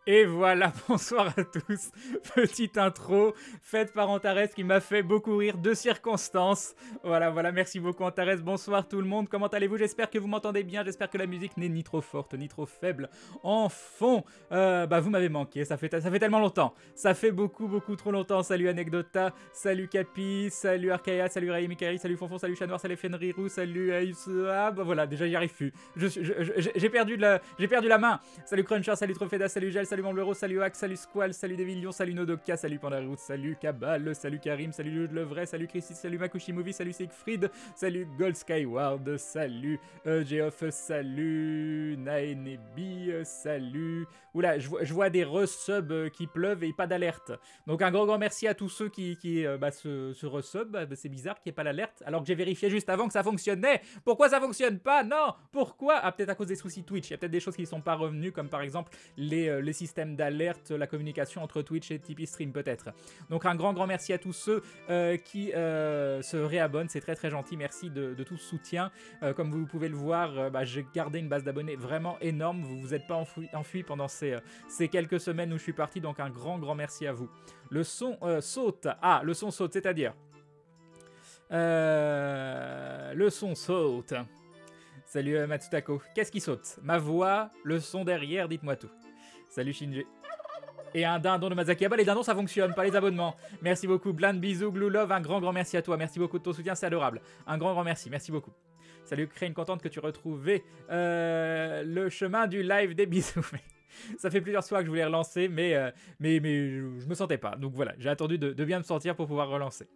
Et voilà, bonsoir à tous. Petite intro faite par Antares qui m'a fait beaucoup rire de circonstances. Voilà, merci beaucoup Antares. Bonsoir tout le monde. Comment allez-vous? J'espère que vous m'entendez bien. J'espère que la musique n'est ni trop forte ni trop faible. En fond, vous m'avez manqué. Ça fait tellement longtemps. Ça fait beaucoup trop longtemps. Salut Anecdota, salut Capi, salut Arkaya, salut Raïm Ikari, salut Fonfon, salut Chat Noir, salut Fenrirou, salut Aïssa. Voilà, déjà j'y arrive plus. J'ai perdu la main. Salut Cruncher, salut Trofeda, salut Gel, salut Mamblero, salut Hack, salut Squall, salut Devilion, salut Nodoka, salut Pandarout, salut Kabal, salut Karim, salut Le Vrai, salut Christy, salut Makushi Movie, salut Siegfried, salut Gold Skyward, salut Geoff, salut Naenebi, salut... Oula, je vois des resubs qui pleuvent et pas d'alerte. Donc un grand merci à tous ceux qui se resub. C'est bizarre qu'il n'y ait pas l'alerte, alors que j'ai vérifié juste avant que ça fonctionnait. Pourquoi ça fonctionne pas? Non, pourquoi? Ah, peut-être à cause des soucis Twitch. Il y a peut-être des choses qui ne sont pas revenues, comme par exemple les systèmes d'alerte, la communication entre Twitch et Tipeee Stream peut-être. Donc un grand merci à tous ceux qui se réabonnent, c'est très gentil. Merci de tout ce soutien. Comme vous pouvez le voir, j'ai gardé une base d'abonnés vraiment énorme. Vous vous êtes pas enfui pendant ces quelques semaines où je suis parti, donc un grand merci à vous. Le son saute. Ah, le son saute, c'est-à-dire le son saute. Salut Matsutako. Qu'est-ce qui saute? Ma voix, le son derrière, dites-moi tout. Salut Shinji. Et un dindon de Mazaki. Ah bah les dindons ça fonctionne, pas les abonnements. Merci beaucoup. Blind bisous, Glue Love, un grand merci à toi. Merci beaucoup de ton soutien, c'est adorable. Un grand merci beaucoup. Salut Crane, contente que tu retrouvais le chemin du live des bisous. Ça fait plusieurs fois que je voulais relancer, mais je me sentais pas. Donc voilà, j'ai attendu de bien me sentir pour pouvoir relancer.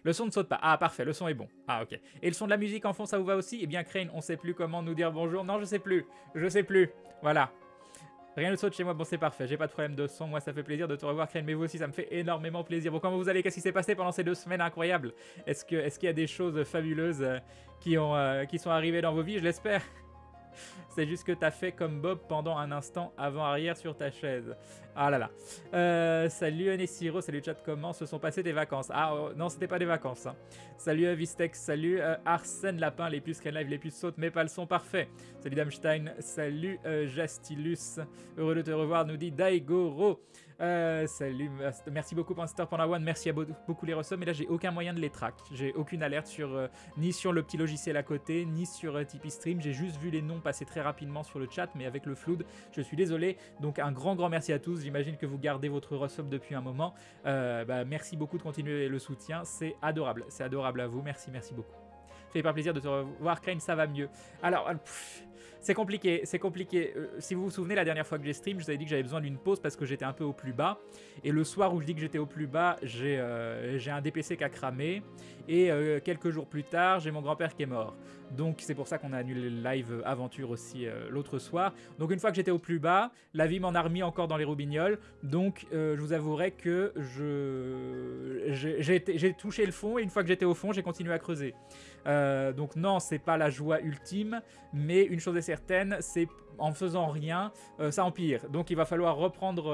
Le son ne saute pas. Ah, parfait, le son est bon. Ah, ok. Et le son de la musique en fond, ça vous va aussi? Eh bien, Crane, on sait plus comment nous dire bonjour. Non, je sais plus. Voilà. Rien ne saute chez moi, bon c'est parfait, j'ai pas de problème de son, moi ça fait plaisir de te revoir Crane, mais vous aussi ça me fait énormément plaisir. Bon, comment vous allez? Qu'est-ce qui s'est passé pendant ces 2 semaines incroyables? Est-ce qu'il y a des choses fabuleuses qui sont arrivées dans vos vies? Je l'espère. C'est juste que t'as fait comme Bob pendant un instant avant-arrière sur ta chaise. Ah là là. Salut Nessiro, salut chat, comment se sont passées tes vacances? Ah non, c'était pas des vacances. Hein. Salut Vistex, salut Arsène Lapin, les puces Live, les puces sautent, mais pas le son parfait. Salut Damstein, salut Jastilus, heureux de te revoir, nous dit Daigoro. Salut, merci beaucoup Panster Panda One, merci à beaucoup les resums, mais là j'ai aucun moyen de les track, j'ai aucune alerte ni sur le petit logiciel à côté, ni sur Tipeee Stream, j'ai juste vu les noms passer très rapidement sur le chat, mais avec le flood, je suis désolé, donc un grand merci à tous, j'imagine que vous gardez votre resub depuis un moment, merci beaucoup de continuer le soutien, c'est adorable à vous, merci beaucoup. Ça fait pas plaisir de te revoir, Crane, ça va mieux. Alors, c'est compliqué. Si vous vous souvenez, la dernière fois que j'ai stream, je vous avais dit que j'avais besoin d'une pause parce que j'étais un peu au plus bas. Et le soir où je dis que j'étais au plus bas, j'ai un DPC qui a cramé. Et quelques jours plus tard, j'ai mon grand-père qui est mort. Donc c'est pour ça qu'on a annulé le live aventure aussi l'autre soir. Donc une fois que j'étais au plus bas, la vie m'en a remis encore dans les roubignoles. Donc je vous avouerai que j'ai touché le fond. Et une fois que j'étais au fond, j'ai continué à creuser. Donc non, c'est pas la joie ultime. Mais une chose est certaine, c'est en faisant rien, ça empire. Donc il va falloir prendre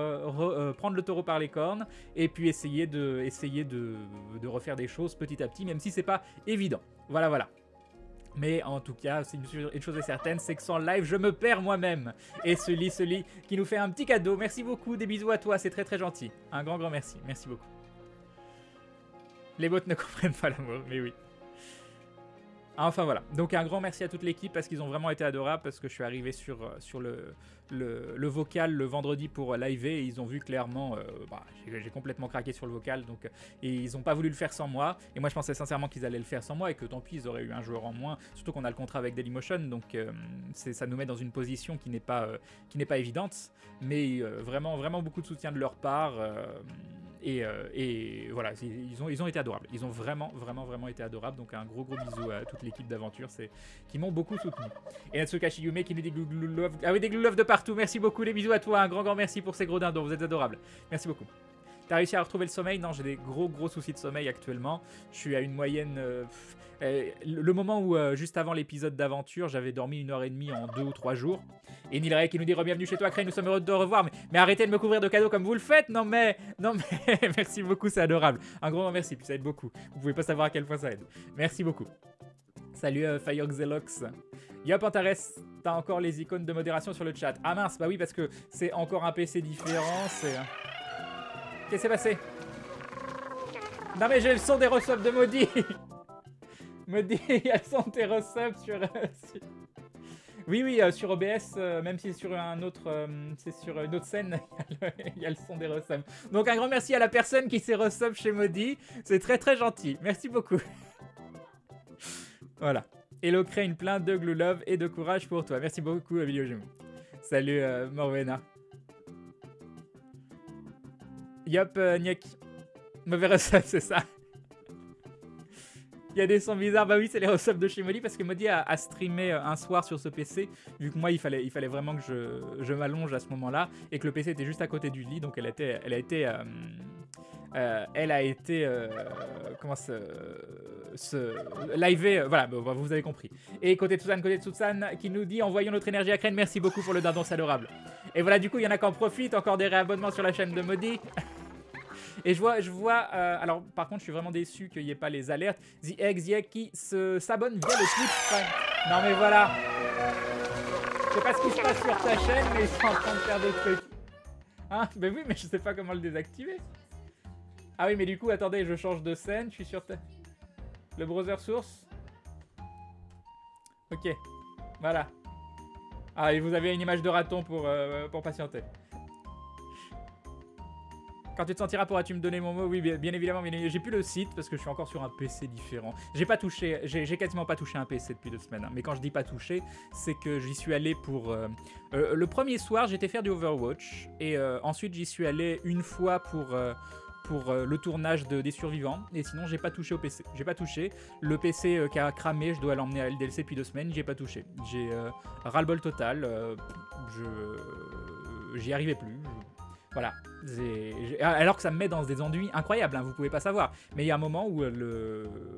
le taureau par les cornes et puis essayer de refaire des choses petit à petit, même si c'est pas évident. Voilà. Mais en tout cas, une chose est certaine, c'est que sans live, je me perds moi-même. Et celui qui nous fait un petit cadeau, merci beaucoup, des bisous à toi, c'est très gentil. Un grand merci beaucoup. Les bots ne comprennent pas l'amour, mais oui. Enfin voilà, donc un grand merci à toute l'équipe parce qu'ils ont vraiment été adorables, parce que je suis arrivé sur le vocal le vendredi pour live et ils ont vu clairement, j'ai complètement craqué sur le vocal, donc et ils n'ont pas voulu le faire sans moi, et moi je pensais sincèrement qu'ils allaient le faire sans moi et que tant pis ils auraient eu un joueur en moins, surtout qu'on a le contrat avec Dailymotion, donc ça nous met dans une position qui n'est pas évidente, mais vraiment beaucoup de soutien de leur part. Et voilà, ils ont été adorables. Ils ont vraiment été adorables. Donc un gros bisou à toute l'équipe d'aventure qui m'ont beaucoup soutenu. Et Natsuka Shiyume qui nous dit glou love. Ah oui, des glou love de partout. Merci beaucoup, les bisous à toi. Un grand merci pour ces gros dindons. Vous êtes adorables. Merci beaucoup. T'as réussi à retrouver le sommeil? Non, j'ai des gros soucis de sommeil actuellement. Je suis à une moyenne... le moment où, juste avant l'épisode d'aventure, j'avais dormi 1h30 en 2 ou 3 jours. Et Nilray qui nous dit re-bienvenue chez toi, Crane, nous sommes heureux de te revoir. Mais arrêtez de me couvrir de cadeaux comme vous le faites. Non mais merci beaucoup, c'est adorable. Un grand merci, puis ça aide beaucoup. Vous pouvez pas savoir à quel point ça aide. Merci beaucoup. Salut Firexelox. Yop Antares. T'as encore les icônes de modération sur le chat. Ah mince, bah oui, parce que c'est encore un PC différent, c'est... Qu'est-ce qui s'est passé? Non mais j'ai le son des resubs de Maudit. Maudit, il y a le son des resubs sur... Oui, sur OBS, même si c'est sur un autre, c'est sur une autre scène, il y a le son des resubs. Donc un grand merci à la personne qui s'est resub chez Maudit. C'est très très gentil. Merci beaucoup. Voilà. Hello Crane, plein de glue love et de courage pour toi. Merci beaucoup, Vidéo Gémeaux. Salut, Morvena. Yop, Niek. Mauvais resub, c'est ça. Il y a des sons bizarres. Bah oui, c'est les resubs de chez Modi parce que Modi a streamé un soir sur ce PC. Vu que moi, il fallait vraiment que je m'allonge à ce moment-là et que le PC était juste à côté du lit. Donc elle a été comment se live, voilà, vous avez compris. Et côté Tsusan qui nous dit envoyons notre énergie à Crane, merci beaucoup pour le dindon, c'est adorable. Et voilà, du coup, il y en a qui en profitent, encore des réabonnements sur la chaîne de Modi. Et je vois alors par contre je suis vraiment déçu qu'il n'y ait pas les alertes. The Egg qui s'abonne via le Twitch. Non mais voilà. Je sais pas ce qui se passe sur ta chaîne, mais ils sont en train de faire des trucs. Hein? Ben oui, mais je sais pas comment le désactiver. Ah oui, mais du coup, attendez, je change de scène, je suis sur le browser source. Ok, voilà. Ah, et vous avez une image de raton pour patienter. Quand tu te sentiras, pourras-tu me donner mon mot? Oui, bien évidemment, mais j'ai plus le site parce que je suis encore sur un PC différent. J'ai pas touché, j'ai quasiment pas touché un PC depuis 2 semaines. Hein. Mais quand je dis pas touché, c'est que j'y suis allé pour... le premier soir, j'étais faire du Overwatch. Et ensuite, j'y suis allé une fois pour le tournage des survivants. Et sinon, j'ai pas touché au PC. J'ai pas touché. Le PC qui a cramé, je dois l'emmener à LDLC depuis 2 semaines. J'ai pas touché. J'ai ras-le-bol total. J'y arrivais plus. Voilà, alors que ça me met dans des ennuis incroyables, hein, vous pouvez pas savoir. Mais il y a un moment où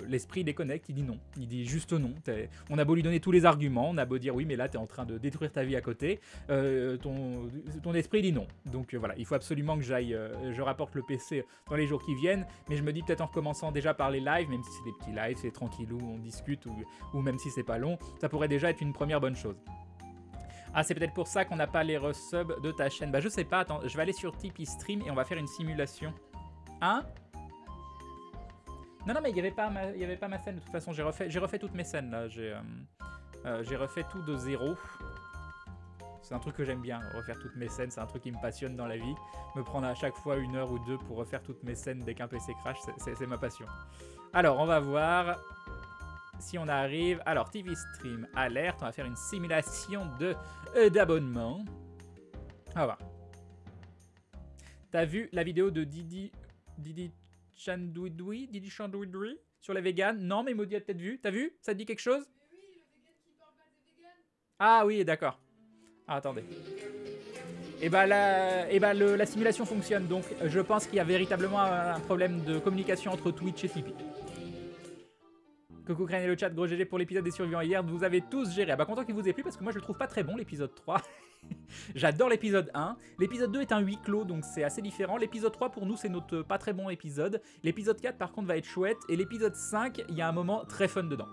l'esprit déconnecte, il dit non, il dit juste non. On a beau lui donner tous les arguments, on a beau dire oui, mais là t'es en train de détruire ta vie à côté, ton esprit dit non. Donc voilà, il faut absolument que j'aille, je rapporte le PC dans les jours qui viennent, mais je me dis peut-être en recommençant déjà par les lives, même si c'est des petits lives, c'est tranquillou, on discute, ou même si c'est pas long, ça pourrait déjà être une première bonne chose. Ah, c'est peut-être pour ça qu'on n'a pas les resubs de ta chaîne. Bah, je sais pas. Attends, je vais aller sur Tipeee Stream et on va faire une simulation. Hein? Non, mais il n'y avait pas ma scène. De toute façon, j'ai refait toutes mes scènes, là. J'ai refait tout de zéro. C'est un truc que j'aime bien, refaire toutes mes scènes. C'est un truc qui me passionne dans la vie. Me prendre à chaque fois 1 heure ou 2 pour refaire toutes mes scènes dès qu'un PC crash, c'est ma passion. Alors, on va voir... Si on arrive, alors TV Stream alerte, on va faire une simulation d'abonnement. On va voir. T'as vu la vidéo de Didi Chandouidoui sur les véganes? Non, mais Maudit a peut-être vu. T'as vu? Ça te dit quelque chose? Mais oui, le vegan qui parle pas des véganes. Ah oui, d'accord. Ah, attendez. Et bah, la simulation fonctionne, donc je pense qu'il y a véritablement un problème de communication entre Twitch et Tipeee. Coucou Crane et le chat, gros GG pour l'épisode des survivants hier, vous avez tous géré. Ah bah content qu'il vous ait plu parce que moi je le trouve pas très bon l'épisode 3. J'adore l'épisode 1. L'épisode 2 est un huis clos donc c'est assez différent. L'épisode 3 pour nous c'est notre pas très bon épisode. L'épisode 4 par contre va être chouette. Et l'épisode 5, il y a un moment très fun dedans.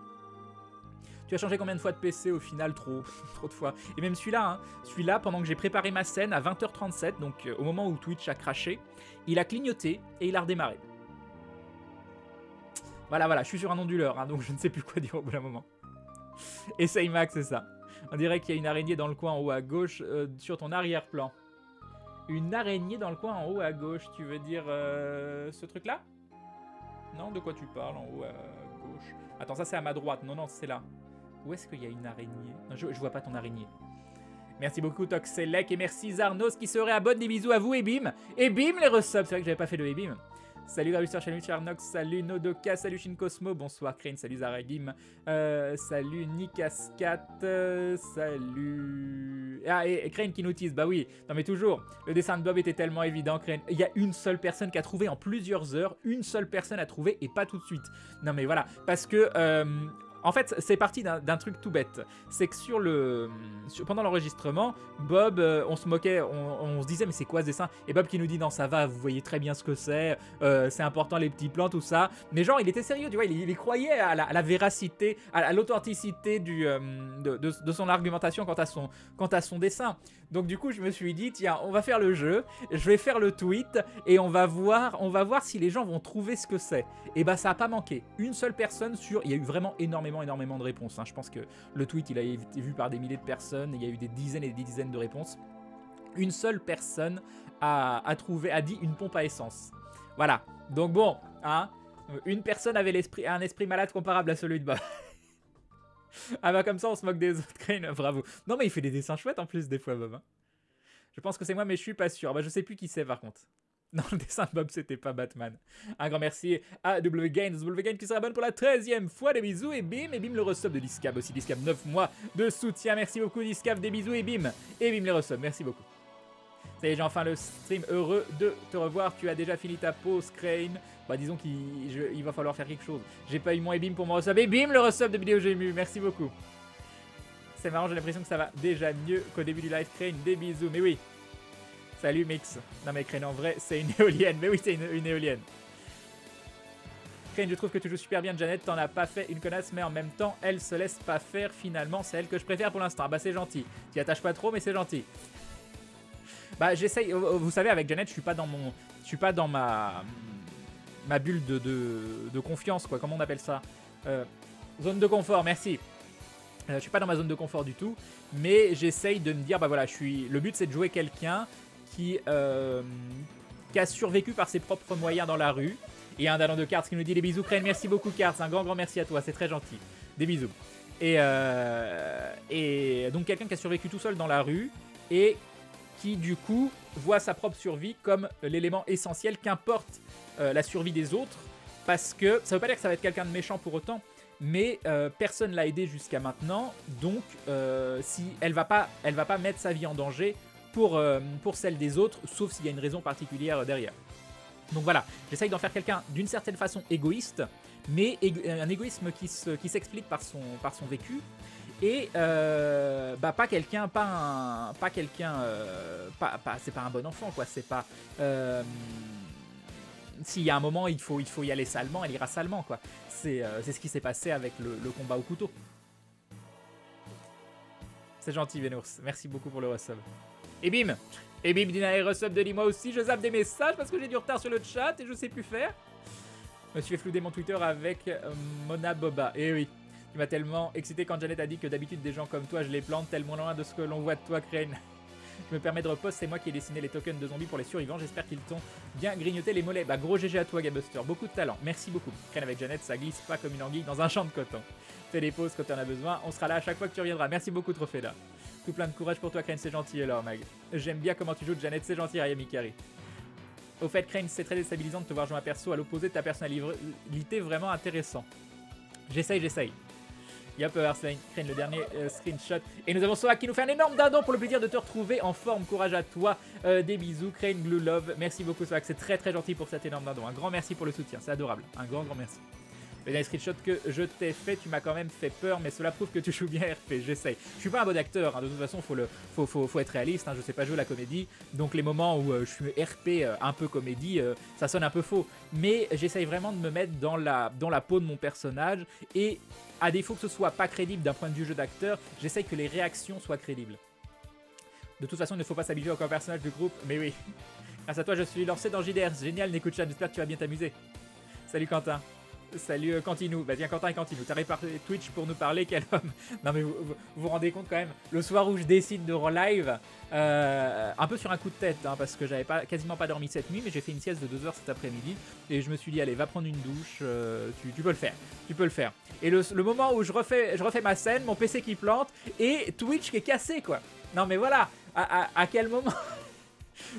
Tu as changé combien de fois de PC au final? Trop de fois. Et même celui-là, pendant que j'ai préparé ma scène à 20h37, donc au moment où Twitch a craché, il a clignoté et il a redémarré. Voilà, je suis sur un onduleur, hein, donc je ne sais plus quoi dire au bout d'un moment. Essaye Max, c'est ça. On dirait qu'il y a une araignée dans le coin en haut à gauche, sur ton arrière-plan. Une araignée dans le coin en haut à gauche, tu veux dire ce truc-là? Non, de quoi tu parles en haut à gauche? Attends, ça c'est à ma droite, non, c'est là. Où est-ce qu'il y a une araignée? Non, je vois pas ton araignée. Merci beaucoup Toxelec et merci Zarnos qui se réabonne, des bisous à vous et bim. Et bim les resubs, c'est vrai que j'avais pas fait de et bim. Salut Gravusteur, salut Charnox, salut Nodoka, salut Shincosmo, bonsoir Crane, salut Zaragim, salut Nikaskat, salut... Ah, et Crane qui nous tease, bah oui, non mais toujours, le dessin de Bob était tellement évident, Crane. Il y a une seule personne qui a trouvé en plusieurs heures, une seule personne a trouvé et pas tout de suite. Non mais voilà, parce que... En fait, c'est parti d'un truc tout bête. C'est que pendant l'enregistrement, Bob, on se moquait, on se disait mais c'est quoi ce dessin? Et Bob qui nous dit non ça va, vous voyez très bien ce que c'est important les petits plans, tout ça. Mais genre il était sérieux, tu vois, il croyait à la véracité, à l'authenticité de son argumentation quant à son dessin. Donc du coup je me suis dit tiens on va faire le jeu, je vais faire le tweet et on va voir si les gens vont trouver ce que c'est. Et bah ça a pas manqué. Une seule personne il y a eu vraiment énormément de réponses. Hein. Je pense que le tweet il a été vu par des milliers de personnes, il y a eu des dizaines et des dizaines de réponses. Une seule personne a dit une pompe à essence. Voilà. Donc bon, hein, une personne avait un esprit malade comparable à celui de Bob. Ah bah comme ça on se moque des autres, Crane, bravo. Non mais il fait des dessins chouettes en plus des fois Bob. Hein. Je pense que c'est moi mais je suis pas sûr. Bah je sais plus qui c'est par contre. Non, le dessin de Bob, c'était pas Batman. Un grand merci à WGain qui se rabonne pour la 13e fois. Des bisous et bim le resub de Discab aussi. Discab 9 mois de soutien. Merci beaucoup Discab, des bisous et bim les resub. Merci beaucoup. Ça y est, j'ai enfin le stream, heureux de te revoir. Tu as déjà fini ta pause, Crane. Bah disons qu'il va falloir faire quelque chose. J'ai pas eu mon ebim pour mon resub. Et bim le resub de vidéo GMU. Merci beaucoup. C'est marrant, j'ai l'impression que ça va déjà mieux qu'au début du live. Crane, des bisous. Mais oui. Salut Mix. Non mais Crane en vrai c'est une éolienne. Mais oui c'est une éolienne. Crane je trouve que tu joues super bien Janet. T'en as pas fait une connasse mais en même temps elle se laisse pas faire finalement. C'est elle que je préfère pour l'instant. Bah c'est gentil. T'y attaches pas trop mais c'est gentil. Bah j'essaye. Vous savez avec Janet je suis pas dans ma bulle de confiance quoi. Comment on appelle ça zone de confort merci. Je suis pas dans ma zone de confort du tout. Mais j'essaye de me dire bah voilà le but c'est de jouer quelqu'un qui a survécu par ses propres moyens dans la rue. Et un Dalan de Cards qui nous dit des bisous Crane, merci beaucoup Cards, un grand merci à toi, c'est très gentil. Des bisous. Et donc quelqu'un qui a survécu tout seul dans la rue et qui du coup voit sa propre survie comme l'élément essentiel qu'importe la survie des autres. Parce que ça veut pas dire que ça va être quelqu'un de méchant pour autant. Mais personne l'a aidé jusqu'à maintenant, donc si elle va pas mettre sa vie en danger pour celle des autres, sauf s'il y a une raison particulière derrière. Donc voilà, j'essaye d'en faire quelqu'un d'une certaine façon égoïste, mais un égoïsme qui s'explique par son vécu, et bah pas quelqu'un, c'est pas un bon enfant quoi, c'est pas s'il y a un moment il faut y aller salement, elle ira salement quoi. C'est ce qui s'est passé avec le combat au couteau. C'est gentil Venours, merci beaucoup pour le resub. Et bim Dina et resub de moi aussi, je zappe des messages parce que j'ai du retard sur le chat et je sais plus faire. Je me suis fait flouder mon Twitter avec Mona Boba. Et oui, tu m'as tellement excité quand Janet a dit que d'habitude des gens comme toi je les plante tellement loin de ce que l'on voit de toi Crane. Je me permets de repost, c'est moi qui ai dessiné les tokens de zombies pour les survivants, j'espère qu'ils t'ont bien grignoté les mollets. Bah gros GG à toi Gabuster, beaucoup de talent, merci beaucoup. Crane avec Janet, ça glisse pas comme une anguille dans un champ de coton. Fais des pauses quand t'en as besoin, on sera là à chaque fois que tu reviendras, merci beaucoup Trophée-là. Tout plein de courage pour toi Crane, c'est gentil alors Mag. J'aime bien comment tu joues Janet, c'est gentil Raya Mikari. Au fait Crane, c'est très déstabilisant de te voir jouer un perso à l'opposé de ta personnalité, vraiment intéressant. J'essaye. Yep, Arsene, Crane, le dernier screenshot. Et nous avons Soa qui nous fait un énorme dindon pour le plaisir de te retrouver en forme. Courage à toi. Des bisous, Crane, Glue Love. Merci beaucoup, Soa. C'est très très gentil pour cet énorme dindon. Un grand merci pour le soutien. C'est adorable. Un grand merci. Le dernier screenshot que je t'ai fait, tu m'as quand même fait peur, mais cela prouve que tu joues bien RP. J'essaye. Je suis pas un bon acteur. Hein. De toute façon, faut être réaliste. Hein. Je sais pas jouer la comédie. Donc les moments où je suis RP un peu comédie, ça sonne un peu faux. Mais j'essaye vraiment de me mettre dans la peau de mon personnage et à défaut que ce soit pas crédible d'un point de vue jeu d'acteur, j'essaye que les réactions soient crédibles. De toute façon, il ne faut pas s'habituer au personnage du groupe, mais oui. Grâce à toi, je suis lancé dans JDR. Génial, Nekouchan, j'espère que tu vas bien t'amuser. Salut Quentin. Salut Cantinou. Bah tiens, Quentin et Cantinou, t'arrives par Twitch pour nous parler, quel homme. Non mais vous rendez compte quand même, le soir où je décide de relive, un peu sur un coup de tête, hein, parce que j'avais quasiment pas dormi cette nuit, mais j'ai fait une sieste de 2 heures cet après-midi, et je me suis dit, allez, va prendre une douche, tu peux le faire. Et le moment où je refais ma scène, mon PC qui plante, et Twitch qui est cassé, quoi. Non mais voilà, à quel moment...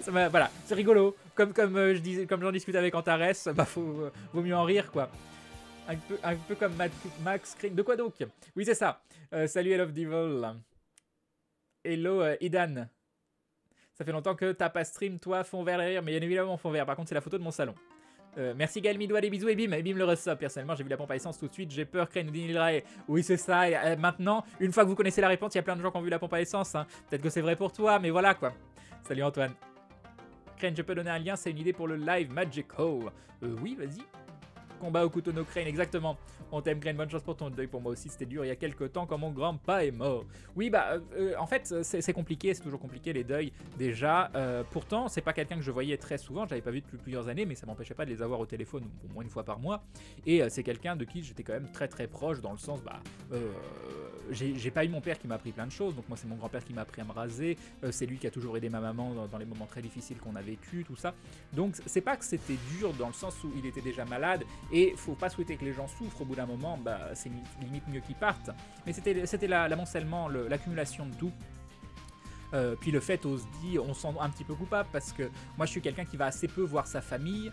Voilà, c'est rigolo. Comme j'en discute avec Antares, bah vaut mieux en rire, quoi. Un peu comme Max Screen. De quoi donc? Oui, c'est ça. Salut, Hello Devil. Hello, Idan. Ça fait longtemps que t'as pas stream, toi, fond vert derrière. Mais bien évidemment, fond vert. Par contre, c'est la photo de mon salon. Merci Gaël Midoua, des bisous et bim le ressort. Personnellement, j'ai vu la pompe à essence tout de suite, j'ai peur, Crane nous dit Nilrae. Oui, c'est ça. Et, maintenant, une fois que vous connaissez la réponse, il y a plein de gens qui ont vu la pompe à essence. Hein. Peut-être que c'est vrai pour toi, mais voilà quoi. Salut Antoine. Crane, je peux donner un lien, c'est une idée pour le live Magic Hole. Oui, vas-y. Combat au couteau no Crane, exactement. On t'aime Crane, bonne chance pour ton deuil. Pour moi aussi, c'était dur il y a quelques temps quand mon grand-papa est mort. Oui, bah, en fait, c'est compliqué, c'est toujours compliqué les deuils, déjà. Pourtant, c'est pas quelqu'un que je voyais très souvent, je l'avais pas vu depuis plusieurs années, mais ça m'empêchait pas de les avoir au téléphone au moins une fois par mois. Et c'est quelqu'un de qui j'étais quand même très très proche, dans le sens, bah, j'ai pas eu mon père qui m'a appris plein de choses, donc moi c'est mon grand-père qui m'a appris à me raser, c'est lui qui a toujours aidé ma maman dans les moments très difficiles qu'on a vécu, tout ça. Donc c'est pas que c'était dur dans le sens où il était déjà malade, et faut pas souhaiter que les gens souffrent, au bout d'un moment, bah, c'est limite mieux qu'ils partent. Mais c'était l'amoncellement, l'accumulation de tout. Puis le fait aussi, on se sent un petit peu coupable parce que moi je suis quelqu'un qui va assez peu voir sa famille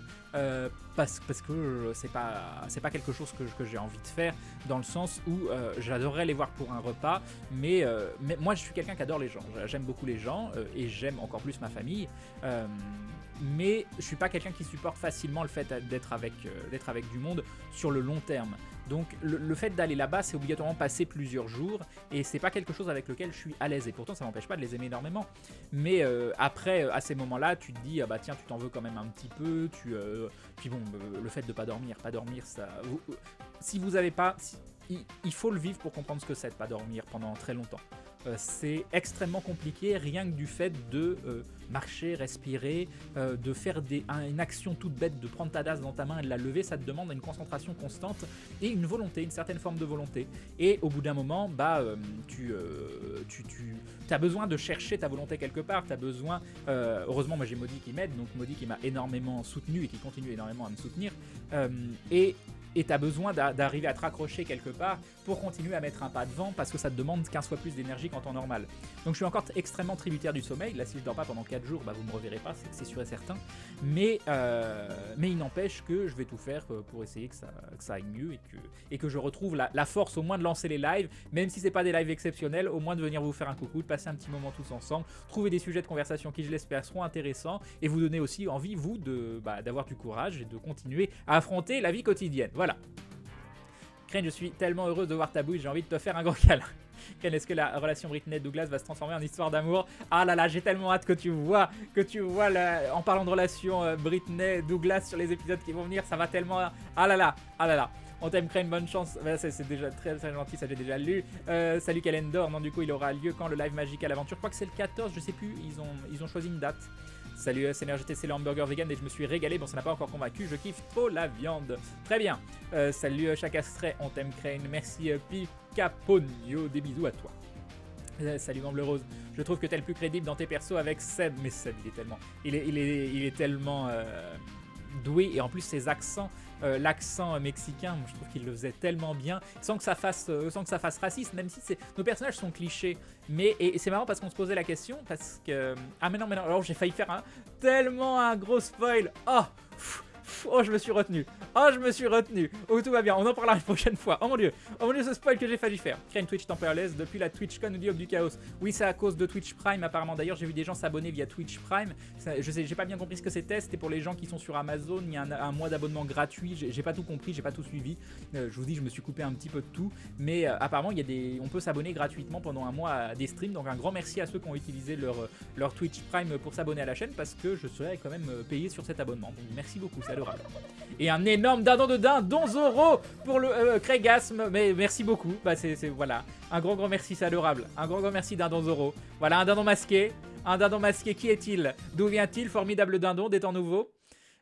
parce que c'est pas quelque chose que j'ai envie de faire, dans le sens où j'adorerais les voir pour un repas, mais moi je suis quelqu'un qui adore les gens, j'aime beaucoup les gens et j'aime encore plus ma famille, mais je suis pas quelqu'un qui supporte facilement le fait d'être avec du monde sur le long terme. Donc le fait d'aller là-bas, c'est obligatoirement passer plusieurs jours, et c'est pas quelque chose avec lequel je suis à l'aise, et pourtant ça m'empêche pas de les aimer énormément. Mais après, à ces moments-là, tu te dis, ah bah tiens, tu t'en veux quand même un petit peu, puis bon, le fait de pas dormir, ça... si vous avez pas... il faut le vivre pour comprendre ce que c'est de pas dormir pendant très longtemps. C'est extrêmement compliqué, rien que du fait de marcher, respirer, de faire une action toute bête, de prendre ta tasse dans ta main et de la lever, ça te demande une concentration constante et une volonté, une certaine forme de volonté. Et au bout d'un moment, bah, tu as besoin de chercher ta volonté quelque part, tu as besoin... heureusement, moi j'ai Maudit qui m'aide, donc Maudit qui m'a énormément soutenu et qui continue énormément à me soutenir. Et tu as besoin d'arriver à te raccrocher quelque part pour continuer à mettre un pas devant, parce que ça te demande 15 fois plus d'énergie qu'en temps normal. Donc je suis encore extrêmement tributaire du sommeil. Là, si je dors pas pendant 4 jours, bah, vous me reverrez pas, c'est sûr et certain. Mais il n'empêche que je vais tout faire pour essayer que ça aille mieux et que je retrouve la force au moins de lancer les lives, même si c'est pas des lives exceptionnels, au moins de venir vous faire un coucou, de passer un petit moment tous ensemble, trouver des sujets de conversation qui, je l'espère, seront intéressants et vous donner aussi envie, vous, d'avoir du courage et de continuer à affronter la vie quotidienne. Voilà. Crane, je suis tellement heureuse de voir ta bouille, j'ai envie de te faire un gros câlin. Crane, est-ce que la relation Britney-Douglas va se transformer en histoire d'amour? Ah là là, j'ai tellement hâte que tu vois en parlant de relation Britney-Douglas sur les épisodes qui vont venir, ça va tellement... Ah là là. On t'aime, Crane, bonne chance. C'est déjà très, très gentil, ça j'ai déjà lu. Salut Calendor, non, du coup il aura lieu quand le live magique à l'aventure? Je crois que c'est le 14, je sais plus, ils ont choisi une date. Salut SNRGTC, le hamburger vegan, et je me suis régalé, bon ça n'a pas encore convaincu, je kiffe trop la viande. Très bien. Salut Chacastret, on t'aime, Crane, merci Picaponio, des bisous à toi. Salut Gamble Rose, je trouve que t'es le plus crédible dans tes persos avec Seb, mais Seb il est tellement doué, et en plus ses accents, l'accent mexicain, je trouve qu'il le faisait tellement bien, sans que ça fasse raciste, même si nos personnages sont clichés. Mais et c'est marrant parce qu'on se posait la question, parce que... Ah mais non, alors j'ai failli faire tellement un gros spoil. Oh, je me suis retenu. Oh, tout va bien. On en parlera la prochaine fois. Oh mon dieu, ce spoil que j'ai failli faire. Créer une Twitch temporaliste depuis la TwitchCon, nous dit Hope du Chaos. Oui, c'est à cause de Twitch Prime apparemment. D'ailleurs, j'ai vu des gens s'abonner via Twitch Prime. J'ai pas bien compris ce que c'était. C'était pour les gens qui sont sur Amazon. Il y a un mois d'abonnement gratuit. J'ai pas tout compris, j'ai pas tout suivi. Je vous dis, je me suis coupé un petit peu de tout. Mais apparemment, on peut s'abonner gratuitement pendant un mois à des streams. Donc un grand merci à ceux qui ont utilisé leur Twitch Prime pour s'abonner à la chaîne, parce que je serais quand même payé sur cet abonnement. Donc merci beaucoup, c'est adorable. Et un énorme dindon de dindon Zoro pour le Craigasme, mais merci beaucoup. Bah voilà, un grand merci, c'est adorable. Un grand merci dindon Zoro. Voilà, un dindon masqué, qui est-il? D'où vient-il? Formidable dindon, des temps nouveaux.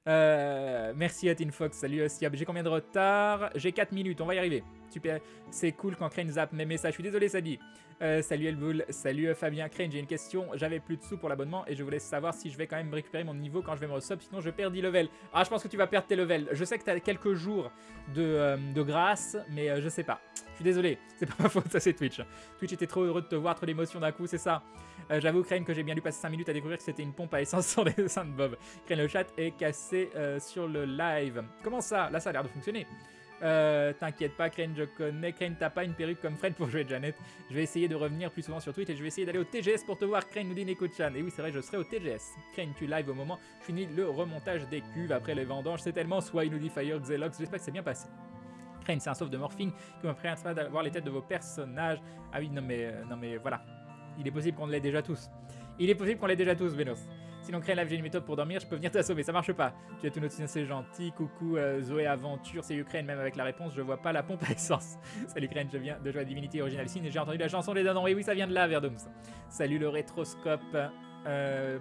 Merci à Tin Fox, salut Siab. J'ai combien de retard? J'ai 4 minutes, on va y arriver. Super, c'est cool quand Crane zappe mes messages, je suis désolé Sadi. Salut Elboul, salut Fabien. Crane, j'ai une question, j'avais plus de sous pour l'abonnement et je voulais savoir si je vais quand même récupérer mon niveau quand je vais me resub, sinon je perds 10 levels. Ah, je pense que tu vas perdre tes levels. Je sais que tu as quelques jours de grâce, mais je sais pas. Je suis désolé, c'est pas ma faute, ça c'est Twitch. Twitch était trop heureux de te voir, trop d'émotions d'un coup, c'est ça. J'avoue, Crane, que j'ai bien dû passer 5 minutes à découvrir que c'était une pompe à essence sur les dessins de Bob. Crane, le chat est cassé sur le live. Comment ça? Là, ça a l'air de fonctionner. T'inquiète pas, Crane, je connais. Crane, t'as pas une perruque comme Fred pour jouer Janet. Je vais essayer de revenir plus souvent sur Twitch et je vais essayer d'aller au TGS pour te voir. Crane nous dit Neko-chan. Et oui, c'est vrai, je serai au TGS. Crane, tu live au moment. Je finis le remontage des cuves après les vendanges. C'est tellement soit il nous dit Fire Xelox. J'espère que c'est bien passé. Crane, c'est un sauve de morphing qui me permettra d'avoir les têtes de vos personnages. Ah oui, non mais voilà. Il est possible qu'on l'ait déjà tous. Il est possible qu'on l'ait déjà tous, Vénos. Sinon, Crane, là, j'ai une méthode pour dormir, je peux venir t'assommer, ça marche pas. Tu as tout noté, c'est gentil. Coucou, Zoé Aventure, c'est Ukraine, même avec la réponse, je vois pas la pompe à essence. Salut Crane, je viens de jouer à Divinity Original Sin et j'ai entendu la chanson des Donnons. Et oui, ça vient de là, Verdoms. Salut le rétroscope.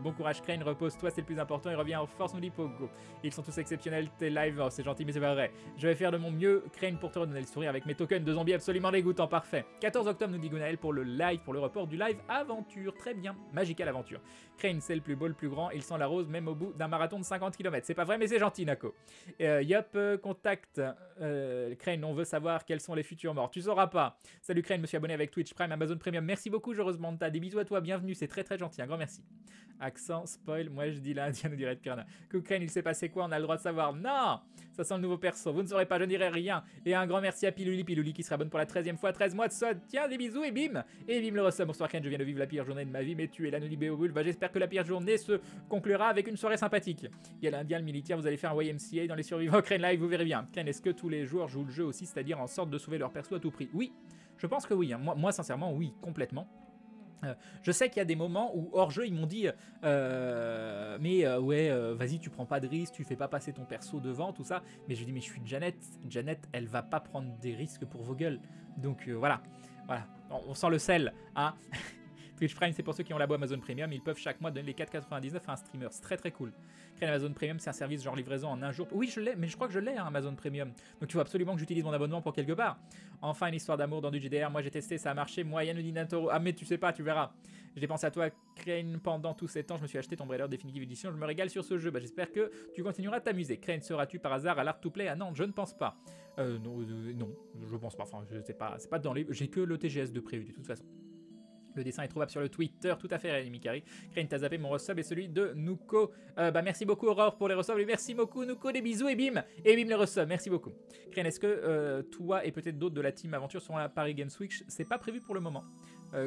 Bon courage Crane, repose-toi, c'est le plus important et reviens en force, nous dit Pogo. Ils sont tous exceptionnels, tes lives, oh, c'est gentil mais c'est pas vrai. Je vais faire de mon mieux, Crane, pour te redonner le sourire avec mes tokens de zombies absolument dégoûtants, parfait. 14 octobre nous dit Gunaël pour le live, pour le report du live aventure, très bien, magical aventure. Crane, c'est le plus beau, le plus grand, il sent la rose même au bout d'un marathon de 50 km. C'est pas vrai mais c'est gentil Nako. Yup, contact, Crane, on veut savoir quels sont les futurs morts. Tu sauras pas. Salut Crane, me suis abonné avec Twitch Prime, Amazon Premium, merci beaucoup, heureusement t'as des bisous à toi, bienvenue, c'est très très gentil, un grand merci. Accent, spoil, moi je dis l'Indien, nous dirait Pirna. Crane, il s'est passé quoi? On a le droit de savoir. Non! Ça sent le nouveau perso, vous ne saurez pas, je ne dirai rien. Et un grand merci à Pilouli qui sera bonne pour la 13e fois, 13 mois de soin. Tiens, des bisous et bim! Et bim le ressort. Bonsoir Crane, je viens de vivre la pire journée de ma vie, mais tu es là, nous dit Béobul. Bah, j'espère que la pire journée se conclura avec une soirée sympathique. Il y a l'Indien, le militaire, vous allez faire un YMCA dans les survivants Crane Live, vous verrez bien. Crane, est-ce que tous les joueurs jouent le jeu aussi, c'est-à-dire en sorte de sauver leur perso à tout prix? Oui, je pense que oui. Hein. Moi, sincèrement, oui, complètement. Je sais qu'il y a des moments où hors jeu ils m'ont dit vas-y tu prends pas de risques, tu fais pas passer ton perso devant, tout ça. Mais je dis mais je suis Janet, elle va pas prendre des risques pour vos gueules. Donc voilà, on sent le sel, hein. Twitch Prime, c'est pour ceux qui ont l'abo Amazon Premium, ils peuvent chaque mois donner les 4,99 à un streamer, c'est très très cool. Crane Amazon Premium, c'est un service genre livraison en un jour. Oui, je l'ai, mais je crois que je l'ai, hein, Amazon Premium. Donc tu vois absolument que j'utilise mon abonnement pour quelque part. Enfin, une histoire d'amour dans du GDR, moi j'ai testé, ça a marché, moyen de Natoro. Ah mais tu sais pas, tu verras. J'ai pensé à toi, Crane, pendant tous ces temps, je me suis acheté Tomb Raider Definitive Edition, je me régale sur ce jeu. Bah, j'espère que tu continueras à t'amuser. Crane, seras-tu par hasard à l'Art to Play? Ah non, je ne pense pas. Non, je pense pas, enfin, je sais pas, c'est pas dans les... J'ai que le TGS de prévu de toute façon. Le dessin est trouvable sur le Twitter, tout à fait, Rémi Mikari. Crane, t'as zappé mon resub et celui de Nuko. Merci beaucoup, Aurore, pour les resubs. Et merci beaucoup, Nuko, des bisous et bim le resub. Merci beaucoup. Crane, est-ce que toi et peut-être d'autres de la team Aventure seront à la Paris Games Week? C'est pas prévu pour le moment.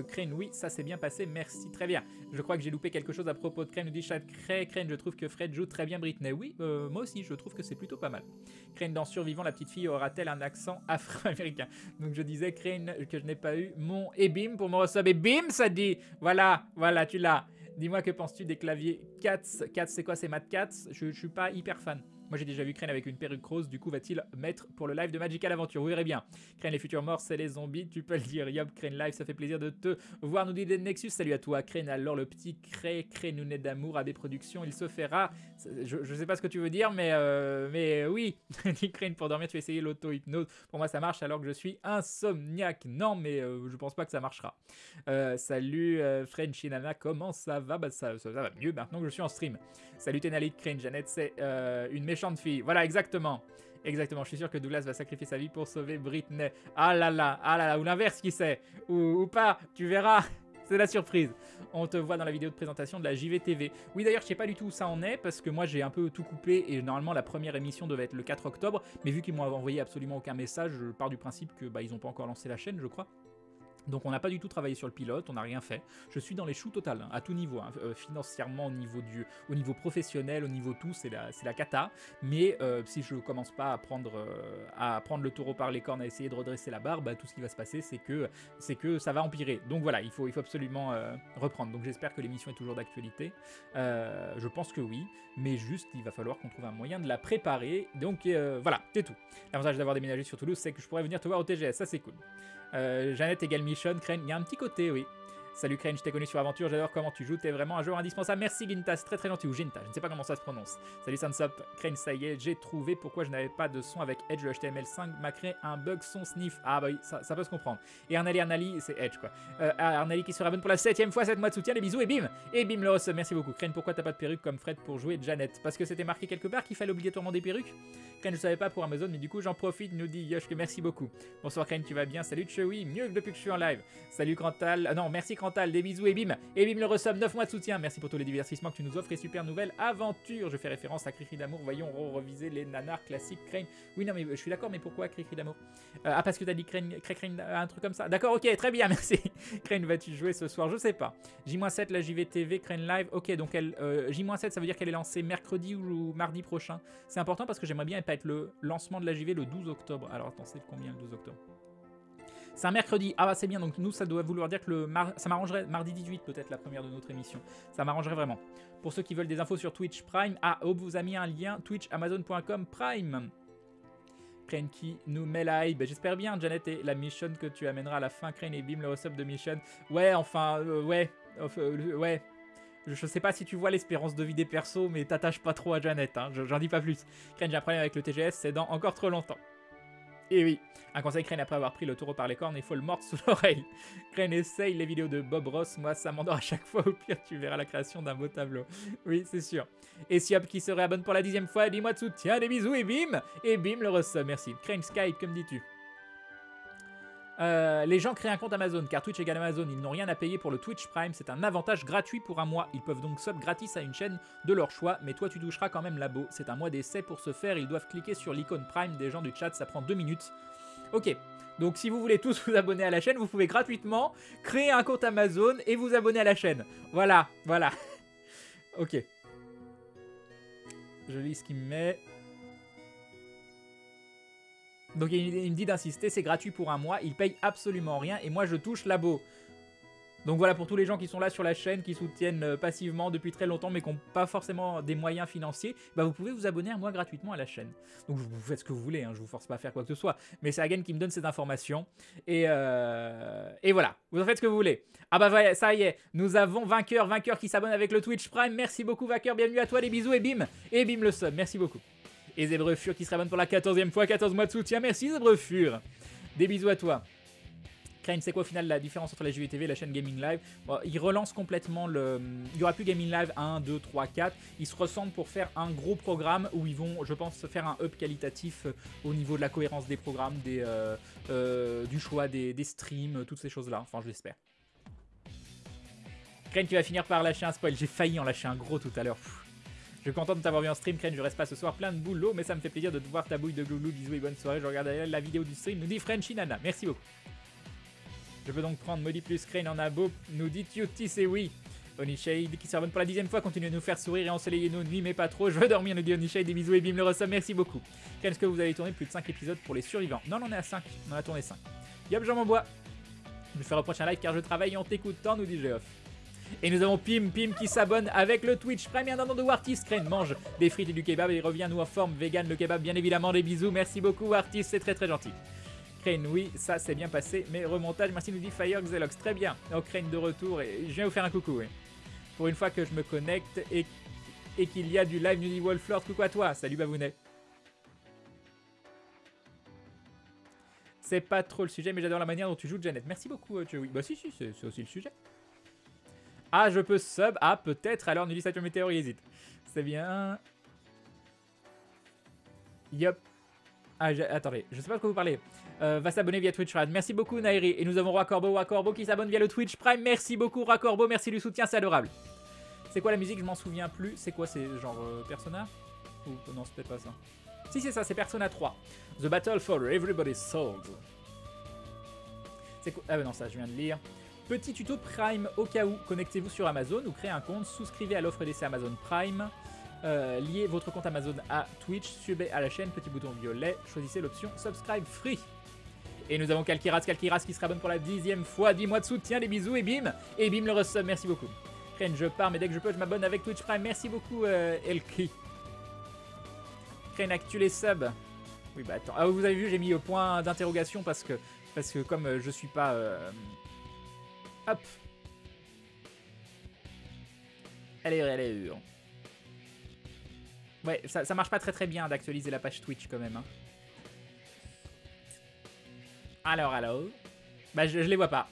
Crane, oui, ça s'est bien passé, merci, très bien. Je crois que j'ai loupé quelque chose à propos de Crane, nous dit Chad Crane, je trouve que Fred joue très bien Britney. Oui, moi aussi, je trouve que c'est plutôt pas mal. Crane, dans Survivant, la petite fille aura-t-elle un accent afro-américain? Donc je disais, Crane, que je n'ai pas eu mon et bim pour mon resub. Et bim, ça dit, voilà, tu l'as. Dis-moi, que penses-tu des claviers Cats? Cats, c'est quoi? C'est Mad Cats? Je suis pas hyper fan. Moi j'ai déjà vu Crane avec une perruque rose, du coup va-t-il mettre pour le live de Magical Aventure? Vous verrez bien. Crane, les futurs morts, c'est les zombies, tu peux le dire. Yop, Crane Live, ça fait plaisir de te voir, nous dit Nexus. Salut à toi, Crane, alors le petit Crane, nous naît d'amour, AB Productions, il se fera. Je sais pas ce que tu veux dire, mais oui. Dit Crane, pour dormir, tu as essayé l'auto-hypnose. Pour moi ça marche alors que je suis insomniaque. Non, mais je pense pas que ça marchera. Salut Frenchy Nana, comment ça va? Bah ça va mieux maintenant que je suis en stream. Salut Tenalit, Crane, Jeannette, c'est une méchante fille. Voilà, exactement. Exactement, je suis sûr que Douglas va sacrifier sa vie pour sauver Britney. Ah là là, ou l'inverse, qui sait, ou pas, tu verras. C'est la surprise. On te voit dans la vidéo de présentation de la JVTV. Oui, d'ailleurs, je sais pas du tout où ça en est, parce que moi, j'ai un peu tout coupé, et normalement, la première émission devait être le 4 octobre, mais vu qu'ils m'ont envoyé absolument aucun message, je pars du principe que ils ont pas encore lancé la chaîne, je crois. Donc on n'a pas du tout travaillé sur le pilote, on n'a rien fait. Je suis dans les choux total, hein, à tout niveau, hein, financièrement, au niveau professionnel, au niveau tout, c'est la cata. Mais si je commence pas à prendre le taureau par les cornes, à essayer de redresser la barre, tout ce qui va se passer, c'est que ça va empirer. Donc voilà, il faut absolument reprendre. Donc j'espère que l'émission est toujours d'actualité. Je pense que oui, mais juste il va falloir qu'on trouve un moyen de la préparer. Donc voilà, c'est tout. L'avantage d'avoir déménagé sur Toulouse, c'est que je pourrais venir te voir au TGS, ça c'est cool. Jeannette égale Michonne, Crane, il y a un petit côté, oui. Salut Crane, je t'ai connu sur Aventure, j'adore comment tu joues, t'es vraiment un joueur indispensable. Merci Gintas, très très gentil, ou Ginta, je ne sais pas comment ça se prononce. Salut Sansop, Crane, ça y est, j'ai trouvé pourquoi je n'avais pas de son avec Edge. Le HTML5 m'a créé un bug son sniff. Ah bah oui, ça peut se comprendre. Et Arnali, c'est Edge quoi. Arnali qui se rabonne pour la 7ème fois, 7 mois de soutien, les bisous et bim le reste, merci beaucoup. Crane, pourquoi t'as pas de perruque comme Fred pour jouer Janet? Parce que c'était marqué quelque part qu'il fallait obligatoirement des perruques. Crane, je savais pas pour Amazon, mais du coup j'en profite, nous dit Yoshke, merci beaucoup. Bonsoir Crane, tu vas bien? Salut Chewy, mieux que depuis que je suis en live. Salut Crantal, non merci Crantal. Rantal, des bisous et bim le ressomme, 9 mois de soutien. Merci pour tous les divertissements que tu nous offres et super nouvelle aventure. Je fais référence à Cricri d'amour, voyons reviser les nanars classiques Crane. Oui, non, mais je suis d'accord, mais pourquoi Cricri d'amour? Ah, parce que t'as dit Crane, un truc comme ça. D'accord, ok, très bien, merci. Crane, vas-tu jouer ce soir? Je sais pas. J-7, la JVTV, Crane Live. Ok, donc J-7, ça veut dire qu'elle est lancée mercredi ou mardi prochain. C'est important parce que j'aimerais bien pas être le lancement de la JV le 12 octobre. Alors attends, c'est combien le 12 octobre? C'est un mercredi. Ah bah c'est bien, donc nous ça doit vouloir dire que ça m'arrangerait mardi 18 peut-être la première de notre émission. Ça m'arrangerait vraiment. Pour ceux qui veulent des infos sur Twitch Prime, Aube vous a mis un lien Twitch Amazon.com Prime. Crane qui nous met la hype. J'espère bien, Janet, et la mission que tu amèneras à la fin. Crane et bim, le resub de mission. Ouais, enfin, ouais. Ouais. Je sais pas si tu vois l'espérance de vie des persos, mais t'attaches pas trop à Janet, hein. J'en dis pas plus. Crane, j'ai un problème avec le TGS, c'est dans encore trop longtemps. Et oui, un conseil Crane après avoir pris le taureau par les cornes, il faut le mordre sous l'oreille. Crane essaye les vidéos de Bob Ross, moi ça m'endort à chaque fois, au pire tu verras la création d'un beau tableau. Oui, c'est sûr. Et Siop qui se réabonne pour la 10e fois, dis-moi de soutien, des bisous et bim le resub, merci. Crane Skype, comme dis-tu? Les gens créent un compte Amazon car Twitch égale Amazon, ils n'ont rien à payer pour le Twitch Prime, c'est un avantage gratuit pour un mois. Ils peuvent donc sub gratis à une chaîne de leur choix, mais toi tu toucheras quand même labo. C'est un mois d'essai pour ce faire, ils doivent cliquer sur l'icône Prime des gens du chat, ça prend 2 minutes. Ok, donc si vous voulez tous vous abonner à la chaîne, vous pouvez gratuitement créer un compte Amazon et vous abonner à la chaîne. Voilà. Ok. Je lis ce qu'il me met. Donc il me dit d'insister, c'est gratuit pour un mois, il paye absolument rien et moi je touche labo. Donc voilà pour tous les gens qui sont là sur la chaîne, qui soutiennent passivement depuis très longtemps mais qui n'ont pas forcément des moyens financiers, bah vous pouvez vous abonner à moi gratuitement à la chaîne. Donc vous faites ce que vous voulez, hein, je vous force pas à faire quoi que ce soit, mais c'est Hagen qui me donne ces informations. Et voilà, vous en faites ce que vous voulez. Ah bah ça y est, nous avons vainqueur qui s'abonne avec le Twitch Prime, merci beaucoup vainqueur, bienvenue à toi, les bisous et bim le sub, merci beaucoup. Et Zébrefur qui se réabonne pour la 14e fois, 14 mois de soutien. Merci Zébrefur. Des bisous à toi. Crane, c'est quoi au final la différence entre la JVTV et la chaîne Gaming Live? Bon, ils relancent complètement le... Il n'y aura plus Gaming Live 1, 2, 3, 4. Ils se ressemblent pour faire un gros programme où ils vont, je pense, faire un up qualitatif au niveau de la cohérence des programmes, du choix des streams, toutes ces choses-là. Enfin, je l'espère. Crane, tu vas finir par lâcher un spoil. J'ai failli en lâcher un gros tout à l'heure. Je suis content de t'avoir vu en stream, Crane, je reste pas ce soir plein de boulot, mais ça me fait plaisir de te voir ta bouille de glouglou, bisous et bonne soirée, je regarde la vidéo du stream, nous dit Frenchy Nana, merci beaucoup. Je peux donc prendre Modi plus Crane en abo, nous dit Tuti, c'est oui. Onishade qui s'abonne pour la 10e fois, continue de nous faire sourire et ensoleiller nos nuits, mais pas trop, je veux dormir, nous dit Onishade, des bisous et bim le ressomme, merci beaucoup. Crane, est-ce que vous avez tourné plus de 5 épisodes pour les survivants? Non, on en est à 5, on en a tourné 5. Yop, j'en m'envoie. Je vais faire un prochain live car je travaille en t'écoutant, nous dit Geoff. Et nous avons Pim qui s'abonne avec le Twitch Prime. Un an de Wartis. Crane mange des frites et du kebab et revient nous en forme vegan. Le kebab, bien évidemment, des bisous. Merci beaucoup, Wartis. C'est très très gentil. Crane, oui, ça s'est bien passé. Mais remontage, merci, nous dit Fire Xelox. Très bien. Donc, Crane de retour. Et je viens vous faire un coucou. Oui. Pour une fois que je me connecte et qu'il y a du live, nous dit Wolflord. Coucou à toi. Salut, Babounet. C'est pas trop le sujet, mais j'adore la manière dont tu joues, Janet. Merci beaucoup, Joey. Bah, si, c'est aussi le sujet. Ah, je peux sub. Ah, peut-être. Alors, nous dit Saturn Meteor, il hésite. C'est bien. Yup. Ah, attendez, je sais pas de quoi vous parlez. Va s'abonner via Twitch Rad. Merci beaucoup, Nairi. Et nous avons Roi Corbeau qui s'abonne via le Twitch Prime. Merci beaucoup, Roi Corbeau. Merci du soutien, c'est adorable. C'est quoi la musique? Je m'en souviens plus. C'est quoi? C'est genre Persona? Ou non, c'est peut-être pas ça. Si, c'est ça, c'est Persona 3. The Battle for Everybody's Soul. C'est quoi? Ah, non, ça, je viens de lire. Petit tuto Prime au cas où, connectez-vous sur Amazon ou créez un compte, souscrivez à l'offre d'essai Amazon Prime, liez votre compte Amazon à Twitch, subez à la chaîne, petit bouton violet, choisissez l'option Subscribe Free. Et nous avons Kalkiras qui se rabonne pour la 10e fois, 10 mois de soutien, des bisous et bim le resub, merci beaucoup. Crane, je pars, mais dès que je peux, je m'abonne avec Twitch Prime, merci beaucoup Elki. Crane, actu les subs. Oui, bah attends, ah, vous avez vu, j'ai mis au point d'interrogation parce que comme je suis pas... Hop. Elle est... Ouais, ça marche pas très bien d'actualiser la page Twitch quand même. Hein. Alors. Bah je les vois pas.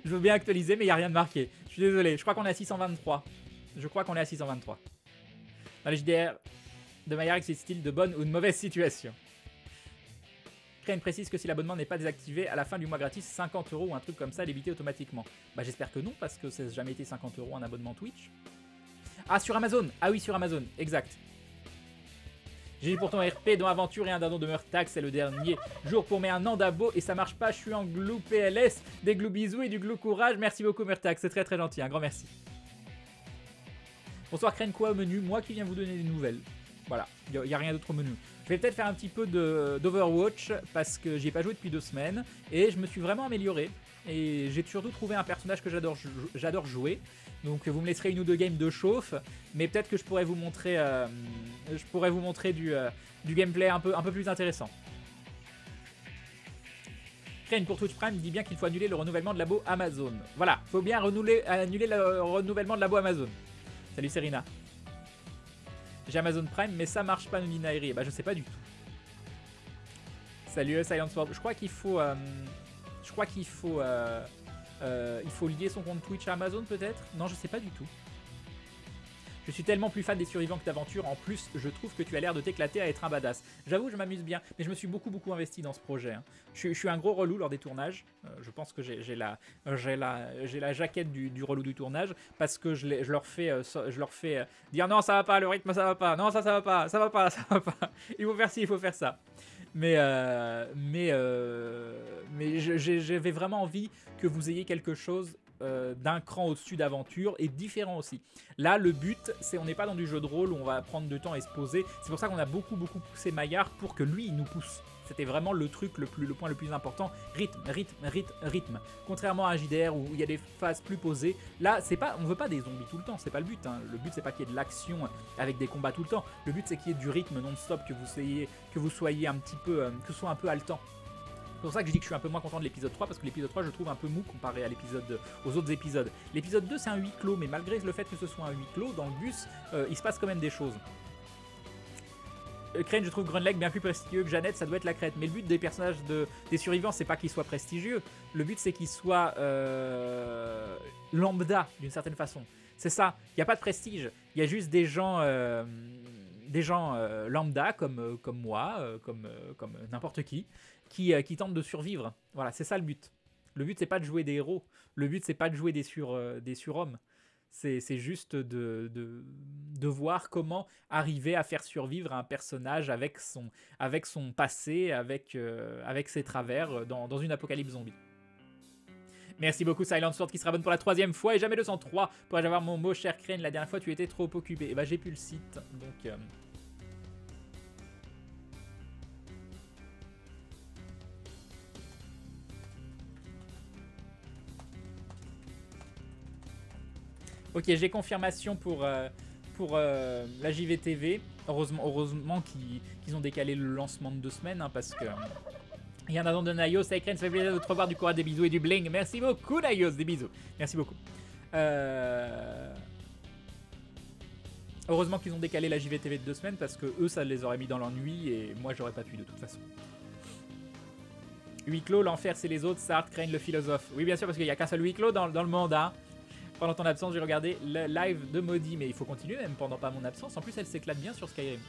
Je veux bien actualiser mais il n'y a rien de marqué. Je suis désolé, je crois qu'on est à 623. Dans les JDR de Maillard, existe-t-il de bonnes ou de mauvaises situations? Crane précise que si l'abonnement n'est pas désactivé, à la fin du mois gratis, 50 € ou un truc comme ça débité automatiquement. Bah j'espère que non, parce que ça n'a jamais été 50 € un abonnement Twitch. Ah, sur Amazon. Ah oui, sur Amazon, exact. J'ai pour ton RP dans Aventure et un dindon de Meurtax, c'est le dernier jour pour mes un an d'abo et ça marche pas, je suis en glou PLS, des glou bisous et du glou courage. Merci beaucoup Meurtax, c'est très très gentil, un grand merci. Bonsoir Crane, quoi au menu? Moi qui viens vous donner des nouvelles. Voilà, il n'y a rien d'autre au menu. Je vais peut-être faire un petit peu d'Overwatch parce que j'y ai pas joué depuis 2 semaines et je me suis vraiment amélioré. Et j'ai surtout trouvé un personnage que j'adore jouer. Donc vous me laisserez 1 ou 2 games de chauffe, mais peut-être que je pourrais vous montrer, du gameplay un peu plus intéressant. Crane pour Twitch Prime dit bien qu'il faut annuler le renouvellement de l'abo Amazon. Voilà, faut bien annuler le renouvellement de l'abo Amazon. Salut Serena. J'ai Amazon Prime, mais ça marche pas, Nina Eri. Bah je sais pas du tout. Salut Silent Sword. Je crois qu'il faut... il faut lier son compte Twitch à Amazon peut-être? Non, je sais pas du tout. Je suis tellement plus fan des survivants que d'aventure. En plus, je trouve que tu as l'air de t'éclater à être un badass. J'avoue, je m'amuse bien, mais je me suis beaucoup investi dans ce projet. Hein. Je suis un gros relou lors des tournages. Je pense que j'ai la jaquette du relou du tournage parce que je leur fais dire non, ça va pas, le rythme ça va pas, non, ça va pas, ça va pas, ça va pas. Il faut faire ci, il faut faire ça. Mais j'avais vraiment envie que vous ayez quelque chose d'un cran au-dessus d'aventure et différent aussi. Là, le but, c'est on n'est pas dans du jeu de rôle où on va prendre du temps et se poser. C'est pour ça qu'on a beaucoup poussé Maillard pour que lui, il nous pousse. C'était vraiment le truc, le point le plus important. Rythme. Contrairement à JDR où il y a des phases plus posées, là, c'est pas, on veut pas des zombies tout le temps, c'est pas le but. Hein. Le but, c'est pas qu'il y ait de l'action avec des combats tout le temps. Le but, c'est qu'il y ait du rythme non-stop, que vous soyez un petit peu, que ce soit un peu haletant. C'est pour ça que je dis que je suis un peu moins content de l'épisode 3, parce que l'épisode 3 je trouve un peu mou comparé à aux autres épisodes. L'épisode 2 c'est un huis clos, mais malgré le fait que ce soit un huis clos, dans le bus, il se passe quand même des choses. Crane, je trouve Grunleg bien plus prestigieux que Jeannette, ça doit être la crête. Mais le but des personnages des survivants, c'est pas qu'ils soient prestigieux. Le but c'est qu'ils soient lambda d'une certaine façon. C'est ça, il n'y a pas de prestige, il y a juste des gens... lambda comme moi, comme n'importe qui tentent de survivre. Voilà, c'est ça le but. Le but, c'est pas de jouer des héros. Le but, c'est pas de jouer des surhommes. C'est juste de voir comment arriver à faire survivre un personnage avec son passé, avec ses travers dans une apocalypse zombie. Merci beaucoup Silent Sword qui se rabonne pour la 3e fois et jamais 203. Pourrais-je avoir mon mot cher Crane? La dernière fois tu étais trop occupé. Et bah j'ai plus le site donc... Ok, j'ai confirmation pour la JVTV. Heureusement qu'ils ont décalé le lancement de 2 semaines hein, parce que... Il y en a dans de Nayos, ça écrit, ça fait plaisir de te revoir, du courage, des bisous et du bling. Merci beaucoup Nayos, des bisous. Merci beaucoup. Heureusement qu'ils ont décalé la JVTV de 2 semaines parce que eux ça les aurait mis dans l'ennui et moi j'aurais pas pu de toute façon. Huis clos, l'enfer c'est les autres, Sartre, Crane le philosophe. Oui bien sûr parce qu'il n'y a qu'un seul huis clos dans le monde. Hein. Pendant ton absence j'ai regardé le live de Maudit mais il faut continuer même pendant pas mon absence. En plus elle s'éclate bien sur Skyrim.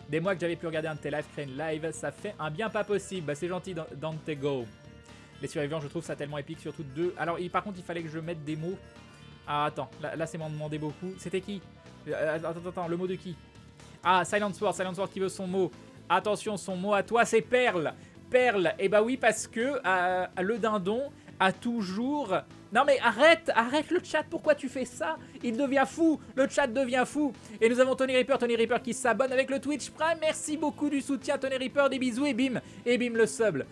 Des mois que j'avais pu regarder un de tes lives, Crane live, ça fait un bien pas possible. Bah c'est gentil Dante Go. Les survivants, je trouve ça tellement épique, surtout 2. Alors par contre, il fallait que je mette des mots. Ah attends, là c'est m'en demander beaucoup. C'était qui? Attends, le mot de qui? Ah, Silent Sword qui veut son mot. Attention, son mot à toi, c'est Perle. Perle, et bah oui, parce que le dindon a toujours... Non mais arrête le chat, pourquoi tu fais ça? Il devient fou, le chat devient fou. Et nous avons Tony Reaper qui s'abonne avec le Twitch Prime. Merci beaucoup du soutien Tony Reaper, des bisous et bim le sub.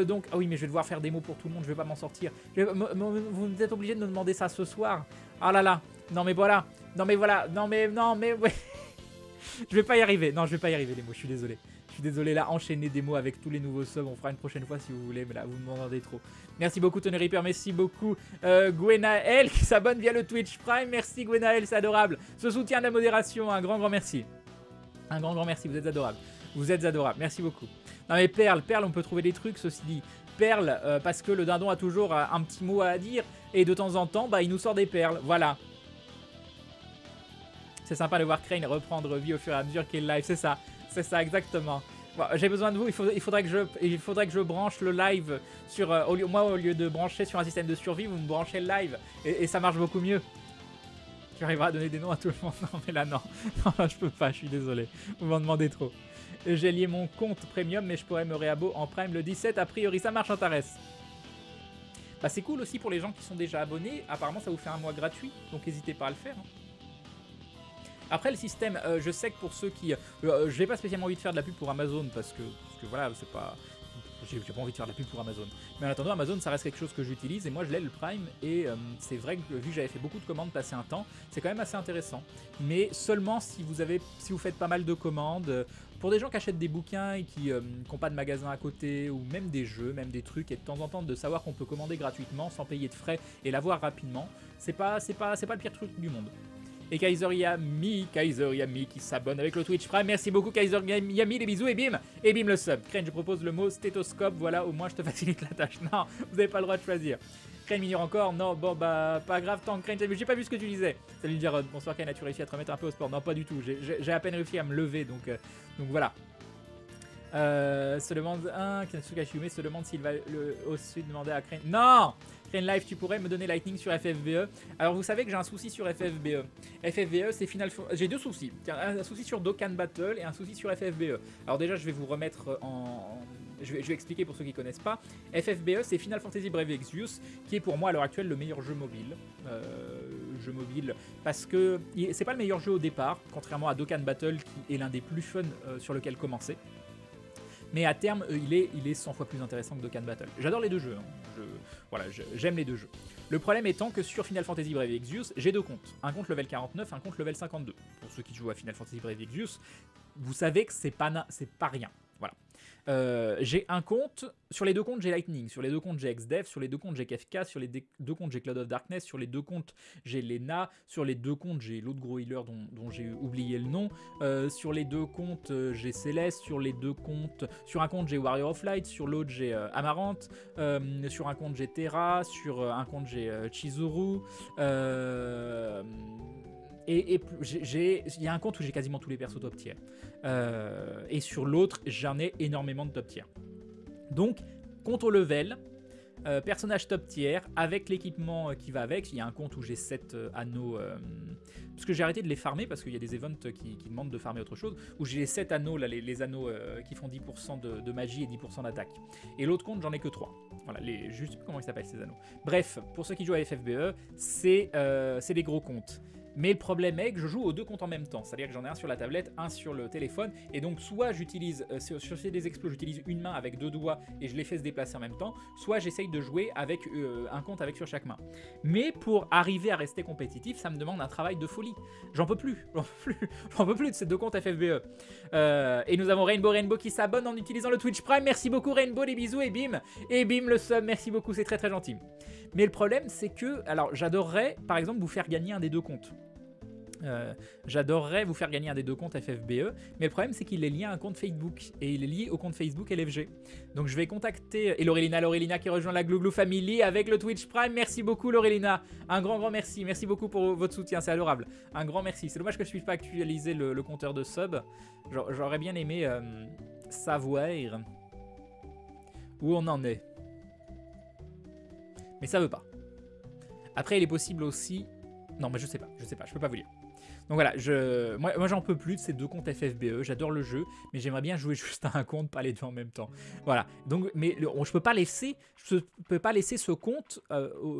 Donc, ah oui mais je vais devoir faire des mots pour tout le monde, je vais pas m'en sortir. Vous êtes obligé de me demander ça ce soir. Ah là là, non mais voilà, non mais ouais. Je vais pas y arriver, non je vais pas y arriver les mots, je suis désolé. Je suis désolé là, enchaîner des mots avec tous les nouveaux subs, on fera une prochaine fois si vous voulez, mais là vous me demandez trop. Merci beaucoup Tony Reaper, merci beaucoup Gwenaël qui s'abonne via le Twitch Prime, merci Gwenaël, c'est adorable. Ce soutien de la modération, un grand merci. Un grand merci, vous êtes adorable. Vous êtes adorable, merci beaucoup. Non mais Perle, on peut trouver des trucs ceci dit. Perle, parce que le dindon a toujours un petit mot à dire, et de temps en temps, bah il nous sort des perles, voilà. C'est sympa de voir Crane reprendre vie au fur et à mesure qu'il live, c'est ça exactement. Bon, j'ai besoin de vous, il faudrait que je branche le live sur... moi, au lieu de brancher sur un système de survie, vous me branchez le live. Et ça marche beaucoup mieux. J'arriverai à donner des noms à tout le monde. Non, mais là, non. Non, là, je peux pas, je suis désolé. Vous m'en demandez trop. J'ai lié mon compte premium, mais je pourrais me réabo en prime le 17. A priori, ça marche, Antares. Bah, c'est cool aussi pour les gens qui sont déjà abonnés. Apparemment, ça vous fait un mois gratuit. Donc, n'hésitez pas à le faire. Hein. Après, le système, je sais que pour ceux qui... je n'ai pas spécialement envie de faire de la pub pour Amazon parce que voilà, c'est pas... J'ai pas envie de faire de la pub pour Amazon. Mais en attendant, Amazon, ça reste quelque chose que j'utilise et moi, je l'ai le Prime. Et c'est vrai que vu que j'avais fait beaucoup de commandes passer un temps, c'est quand même assez intéressant. Mais seulement si vous faites pas mal de commandes. Pour des gens qui achètent des bouquins et qui n'ont pas de magasin à côté, ou même des jeux, même des trucs, et de temps en temps de savoir qu'on peut commander gratuitement sans payer de frais et l'avoir rapidement, c'est pas le pire truc du monde. Et Kaiser Yami qui s'abonne avec le Twitch Prime. Merci beaucoup Kaiser Yami, les bisous et bim le sub. Crane, je propose le mot stéthoscope, voilà, au moins je te facilite la tâche. Non, vous n'avez pas le droit de choisir. Crane m'ignore encore, non, bon bah pas grave, tant que Crane, j'ai pas vu ce que tu disais. Salut Jarod, bonsoir Crane, as-tu réussi à te remettre un peu au sport? Non, pas du tout, j'ai à peine réussi à me lever, donc voilà. Se demande Kensuke Shume se demande s'il va aussi demander à Crane. Non, Crane Live, tu pourrais me donner Lightning sur FFBE. Alors vous savez que j'ai un souci sur FFBE. FFBE c'est j'ai deux soucis. Un souci sur Dokkan Battle et un souci sur FFBE. Alors déjà je vais vous remettre en... Je vais expliquer pour ceux qui ne connaissent pas. FFBE c'est Final Fantasy Brave Exvius qui est pour moi à l'heure actuelle le meilleur jeu mobile. Parce que c'est pas le meilleur jeu au départ, contrairement à Dokkan Battle qui est l'un des plus fun sur lequel commencer. Mais à terme, il est 100 fois plus intéressant que Dokkan Battle. J'adore les deux jeux. Hein. J'aime les deux jeux. Le problème étant que sur Final Fantasy Brave Exvius, j'ai deux comptes. Un compte level 49, un compte level 52. Pour ceux qui jouent à Final Fantasy Brave Exvius, vous savez que c'est pas rien. Voilà. J'ai un compte, sur les deux comptes j'ai Lightning, sur les deux comptes j'ai XDev, sur les deux comptes j'ai KFK, sur les deux comptes j'ai Cloud of Darkness, sur les deux comptes j'ai Lena, sur les deux comptes j'ai l'autre gros healer dont j'ai oublié le nom, sur les deux comptes j'ai Céleste, sur les deux comptes, sur un compte j'ai Warrior of Light, sur l'autre j'ai Amarante, sur un compte j'ai Terra, sur un compte j'ai Chizuru, et il y a un compte où j'ai quasiment tous les persos top tier. Et sur l'autre, j'en ai énormément de top tier. Donc, compte au level, personnage top tier, avec l'équipement qui va avec. Il y a un compte où j'ai 7 anneaux... parce que j'ai arrêté de les farmer, parce qu'il y a des events qui demandent de farmer autre chose, où j'ai les 7 anneaux, là, les anneaux qui font 10% de magie et 10% d'attaque. Et l'autre compte, j'en ai que 3. Voilà, je sais plus comment ils s'appellent ces anneaux. Bref, pour ceux qui jouent à FFBE, c'est des gros comptes. Mais le problème est que je joue aux deux comptes en même temps. C'est-à-dire que j'en ai un sur la tablette, un sur le téléphone. Et donc, soit j'utilise, sur ces explos, j'utilise une main avec deux doigts et je les fais se déplacer en même temps. Soit j'essaye de jouer avec un compte avec sur chaque main. Mais pour arriver à rester compétitif, ça me demande un travail de folie. J'en peux plus. J'en peux plus de ces deux comptes FFBE. Et nous avons Rainbow qui s'abonne en utilisant le Twitch Prime. Merci beaucoup Rainbow, des bisous et bim le sub. Merci beaucoup, c'est très très gentil. Mais le problème, c'est que, alors j'adorerais par exemple vous faire gagner un des deux comptes. J'adorerais vous faire gagner un des deux comptes FFBE, mais le problème c'est qu'il est lié à un compte Facebook et il est lié au compte Facebook LFG. Donc je vais contacter et Laurelina qui rejoint la Glouglou Family avec le Twitch Prime. Merci beaucoup Laurelina, un grand merci. Merci beaucoup pour votre soutien, c'est adorable. Un grand merci. C'est dommage que je puisse pas actualiser le compteur de sub. J'aurais bien aimé savoir où on en est. Mais ça veut pas. Après il est possible aussi... Non mais je sais pas, je peux pas vous dire. Donc voilà, moi j'en peux plus de ces deux comptes FFBE, j'adore le jeu, mais j'aimerais bien jouer juste à un compte, pas les deux en même temps. Voilà, donc, mais je peux pas laisser ce compte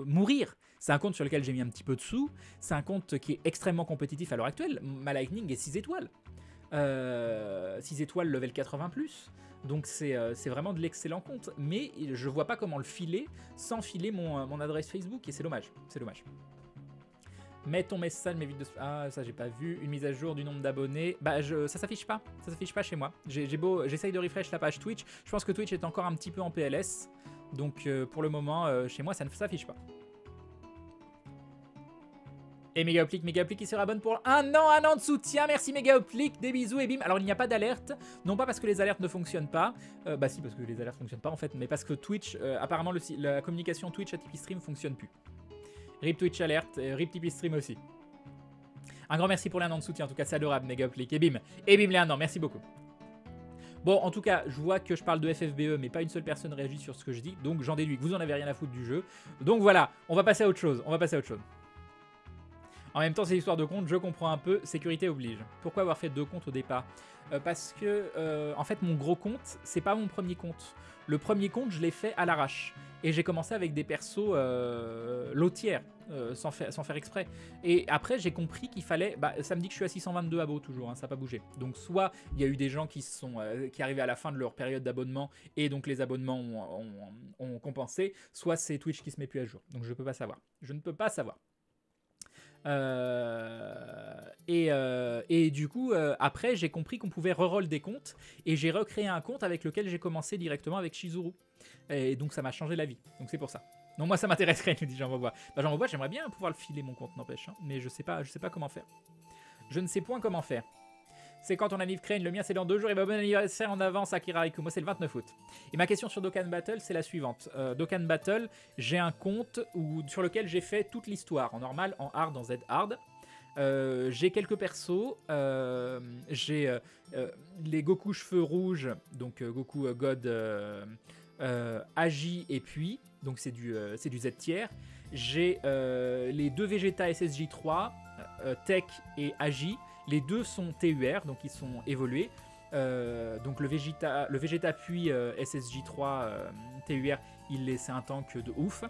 mourir. C'est un compte sur lequel j'ai mis un petit peu de sous, c'est un compte qui est extrêmement compétitif à l'heure actuelle, ma Lightning est 6 étoiles. 6 étoiles level 80+, donc c'est vraiment de l'excellent compte, mais je vois pas comment le filer sans filer mon adresse Facebook, et c'est dommage, c'est dommage. Mets ton message, mes vidéos... Ah, ça j'ai pas vu. Une mise à jour du nombre d'abonnés. Bah, ça s'affiche pas. Ça s'affiche pas chez moi. J'essaye de refresh la page Twitch. Je pense que Twitch est encore un petit peu en PLS. Donc, pour le moment, chez moi, ça ne s'affiche pas. Et Megaoplique qui se rabonne pour un an de soutien. Merci Megaoplique, des bisous et bim. Alors, il n'y a pas d'alerte. Non pas parce que les alertes ne fonctionnent pas. Bah si, parce que les alertes ne fonctionnent pas en fait. Mais parce que Twitch, apparemment, la communication Twitch à Tipeee Stream ne fonctionne plus. RIP Twitch Alert, RIP Tipeee Stream aussi. Un grand merci pour les 1 an de soutien, en tout cas c'est adorable, Megaoplique. Et bim les 1 an, merci beaucoup. Bon, en tout cas, je vois que je parle de FFBE, mais pas une seule personne réagit sur ce que je dis, donc j'en déduis que vous en avez rien à foutre du jeu. Donc voilà, on va passer à autre chose, En même temps, c'est l'histoire de compte, je comprends un peu, sécurité oblige. Pourquoi avoir fait 2 comptes au départ? Parce que, en fait, mon gros compte, c'est pas mon premier compte. Le premier compte, je l'ai fait à l'arrache. Et j'ai commencé avec des persos lotières, sans faire exprès. Et après, j'ai compris qu'il fallait... Bah, ça me dit que je suis à 622 abos toujours, hein, ça n'a pas bougé. Donc soit il y a eu des gens qui arrivaient à la fin de leur période d'abonnement, et donc les abonnements ont compensé, soit c'est Twitch qui se met plus à jour. Donc je peux pas savoir. Je ne peux pas savoir. Et du coup, après, j'ai compris qu'on pouvait reroll des comptes, et j'ai recréé un compte avec lequel j'ai commencé directement avec Shizuru. Et donc ça m'a changé la vie. Donc c'est pour ça. Non, moi ça m'intéresserait, nous dit Jean-Bois. Bah Jean-Bois, j'aimerais bien pouvoir le filer mon compte, n'empêche. Hein, mais je sais pas comment faire. Je ne sais point comment faire. C'est quand ton anniv Crane, le mien c'est dans 2 jours, et bah bon anniversaire en avance Akira Haiku. Moi c'est le 29 août. Et ma question sur Dokkan Battle, c'est la suivante. Dokkan Battle, j'ai un compte sur lequel j'ai fait toute l'histoire, en normal, en hard, en Z hard. J'ai quelques persos, j'ai les Goku cheveux rouges, donc Goku God Agi et puis, donc c'est du Z tiers. J'ai les 2 Vegeta SSJ3, Tech et Agi. Les 2 sont TUR, donc ils sont évolués. Donc le Vegeta puis SSJ3 TUR, c'est un tank de ouf.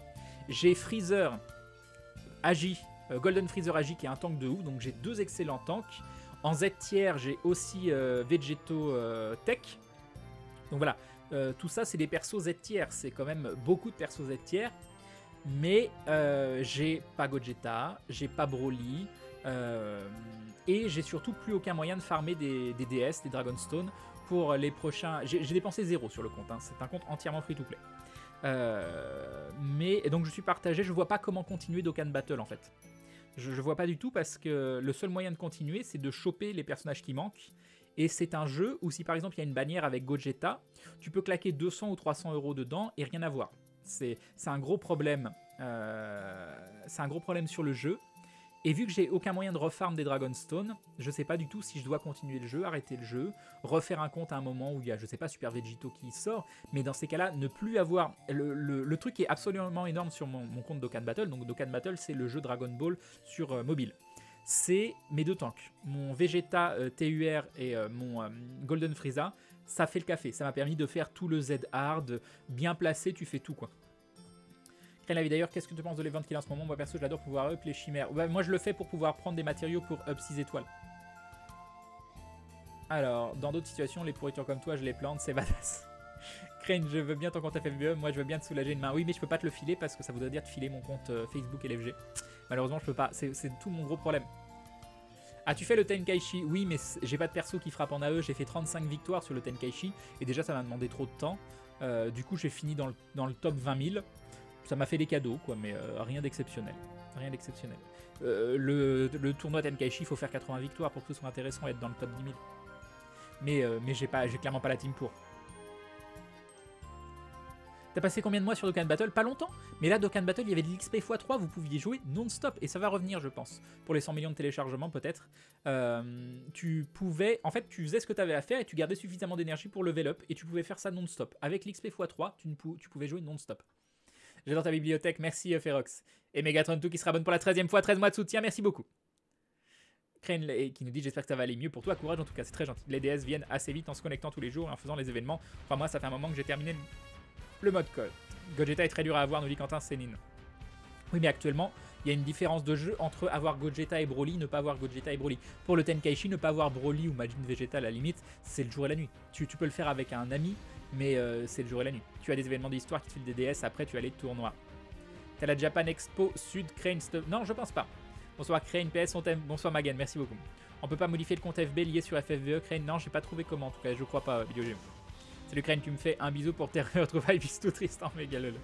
J'ai Freezer Agi, Golden Freezer Agi qui est un tank de ouf, donc j'ai 2 excellents tanks. En Z tiers, j'ai aussi Vegeto Tech. Donc voilà, tout ça c'est des persos Z tiers, c'est quand même beaucoup de persos Z tiers. Mais j'ai pas Gogeta, j'ai pas Broly. Et j'ai surtout plus aucun moyen de farmer des DS, des Dragonstone pour les prochains... J'ai dépensé 0 sur le compte, hein. C'est un compte entièrement free-to-play. Et donc je suis partagé, je vois pas comment continuer Dokkan Battle en fait. Je vois pas du tout parce que le seul moyen de continuer c'est de choper les personnages qui manquent. Et c'est un jeu où si par exemple il y a une bannière avec Gogeta, tu peux claquer 200 ou 300 € dedans et rien avoir. C'est un gros problème. C'est un gros problème sur le jeu. Et vu que j'ai aucun moyen de refarm des Dragonstone, je sais pas du tout si je dois continuer le jeu, arrêter le jeu, refaire un compte à un moment où il y a, je sais pas, Super Vegito qui sort, mais dans ces cas-là, ne plus avoir... Le truc qui est absolument énorme sur mon compte Dokkan Battle, donc Dokkan Battle, c'est le jeu Dragon Ball sur mobile. C'est mes 2 tanks, mon Vegeta TUR et mon Golden Frieza, ça fait le café, ça m'a permis de faire tout le Z hard, bien placé, tu fais tout quoi. La vie d'ailleurs, qu'est-ce que tu penses de l'event qu'il a en ce moment? Moi perso j'adore pouvoir up les chimères. Ouais, moi je le fais pour pouvoir prendre des matériaux pour up 6 étoiles. Alors, dans d'autres situations, les pourritures comme toi, je les plante, c'est badass. Crane, je veux bien ton compte FFBE, moi je veux bien te soulager une main. Oui, mais je peux pas te le filer parce que ça voudrait dire te filer mon compte Facebook LFG. Malheureusement, je peux pas, c'est tout mon gros problème. As-tu fait le Tenkaichi? Oui, mais j'ai pas de perso qui frappe en AE, j'ai fait 35 victoires sur le Tenkaichi, et déjà ça m'a demandé trop de temps. Du coup, j'ai fini dans le top 20 000. Ça m'a fait des cadeaux, quoi, mais rien d'exceptionnel. Rien d'exceptionnel. Le tournoi Tenkaichi, il faut faire 80 victoires pour que ce soit intéressant et être dans le top 10 000. Mais j'ai clairement pas la team pour. T'as passé combien de mois sur Dokkan Battle? Pas longtemps. Mais là, Dokkan Battle, il y avait de l'XP x3, vous pouviez jouer non-stop. Et ça va revenir, je pense. Pour les 100 millions de téléchargements, peut-être. Tu pouvais... En fait, tu faisais ce que tu avais à faire et tu gardais suffisamment d'énergie pour level up. Et tu pouvais faire ça non-stop. Avec l'XP x3, tu pouvais jouer non-stop. J'adore ta bibliothèque, merci Ferox. Et Megatron2 qui sera bonne pour la 13e fois, 13 mois de soutien, merci beaucoup. Crane qui nous dit j'espère que ça va aller mieux pour toi, courage en tout cas, c'est très gentil. Les DS viennent assez vite en se connectant tous les jours et en faisant les événements. Enfin moi ça fait un moment que j'ai terminé le mode code. Gogeta est très dur à avoir, nous dit Quentin Sénine. Oui mais actuellement il y a une différence de jeu entre avoir Gogeta et Broly, ne pas avoir Gogeta et Broly. Pour le Tenkaichi, ne pas avoir Broly ou Majin Vegeta à la limite, c'est le jour et la nuit. Tu peux le faire avec un ami, mais c'est le jour et la nuit. Tu as des événements d'histoire qui te filent des DS, après tu as les tournois. T'as la Japan Expo Sud, Crane Stuff. Non, je pense pas. Bonsoir Crane, PS, on t'aime. Bonsoir Magan, merci beaucoup. On peut pas modifier le compte FB lié sur FFVE, Crane. Non, j'ai pas trouvé comment, en tout cas, je crois pas, Vidéogame. Salut Crane, tu me fais un bisou pour tes retrouvailles, bis tout Tristan, méga lol.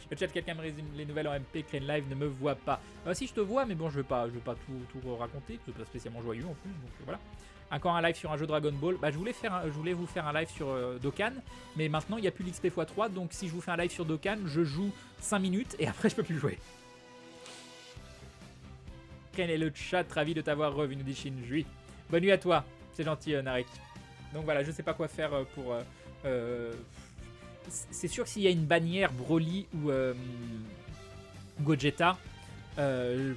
Le chat, quelqu'un me résume les nouvelles en MP, Crane Live ne me voit pas. Si je te vois, mais bon, je vais pas tout raconter, c'est pas spécialement joyeux en plus, donc voilà. Encore un live sur un jeu Dragon Ball. Bah, je voulais vous faire un live sur Dokkan, mais maintenant il n'y a plus l'XP x3, donc si je vous fais un live sur Dokkan, je joue 5 minutes et après je peux plus jouer. Crane et le chat, ravi de t'avoir revu, nous dit Shinjui. Bonne nuit à toi, c'est gentil Narek. Donc voilà, je sais pas quoi faire pour... c'est sûr que s'il y a une bannière Broly ou Gogeta, il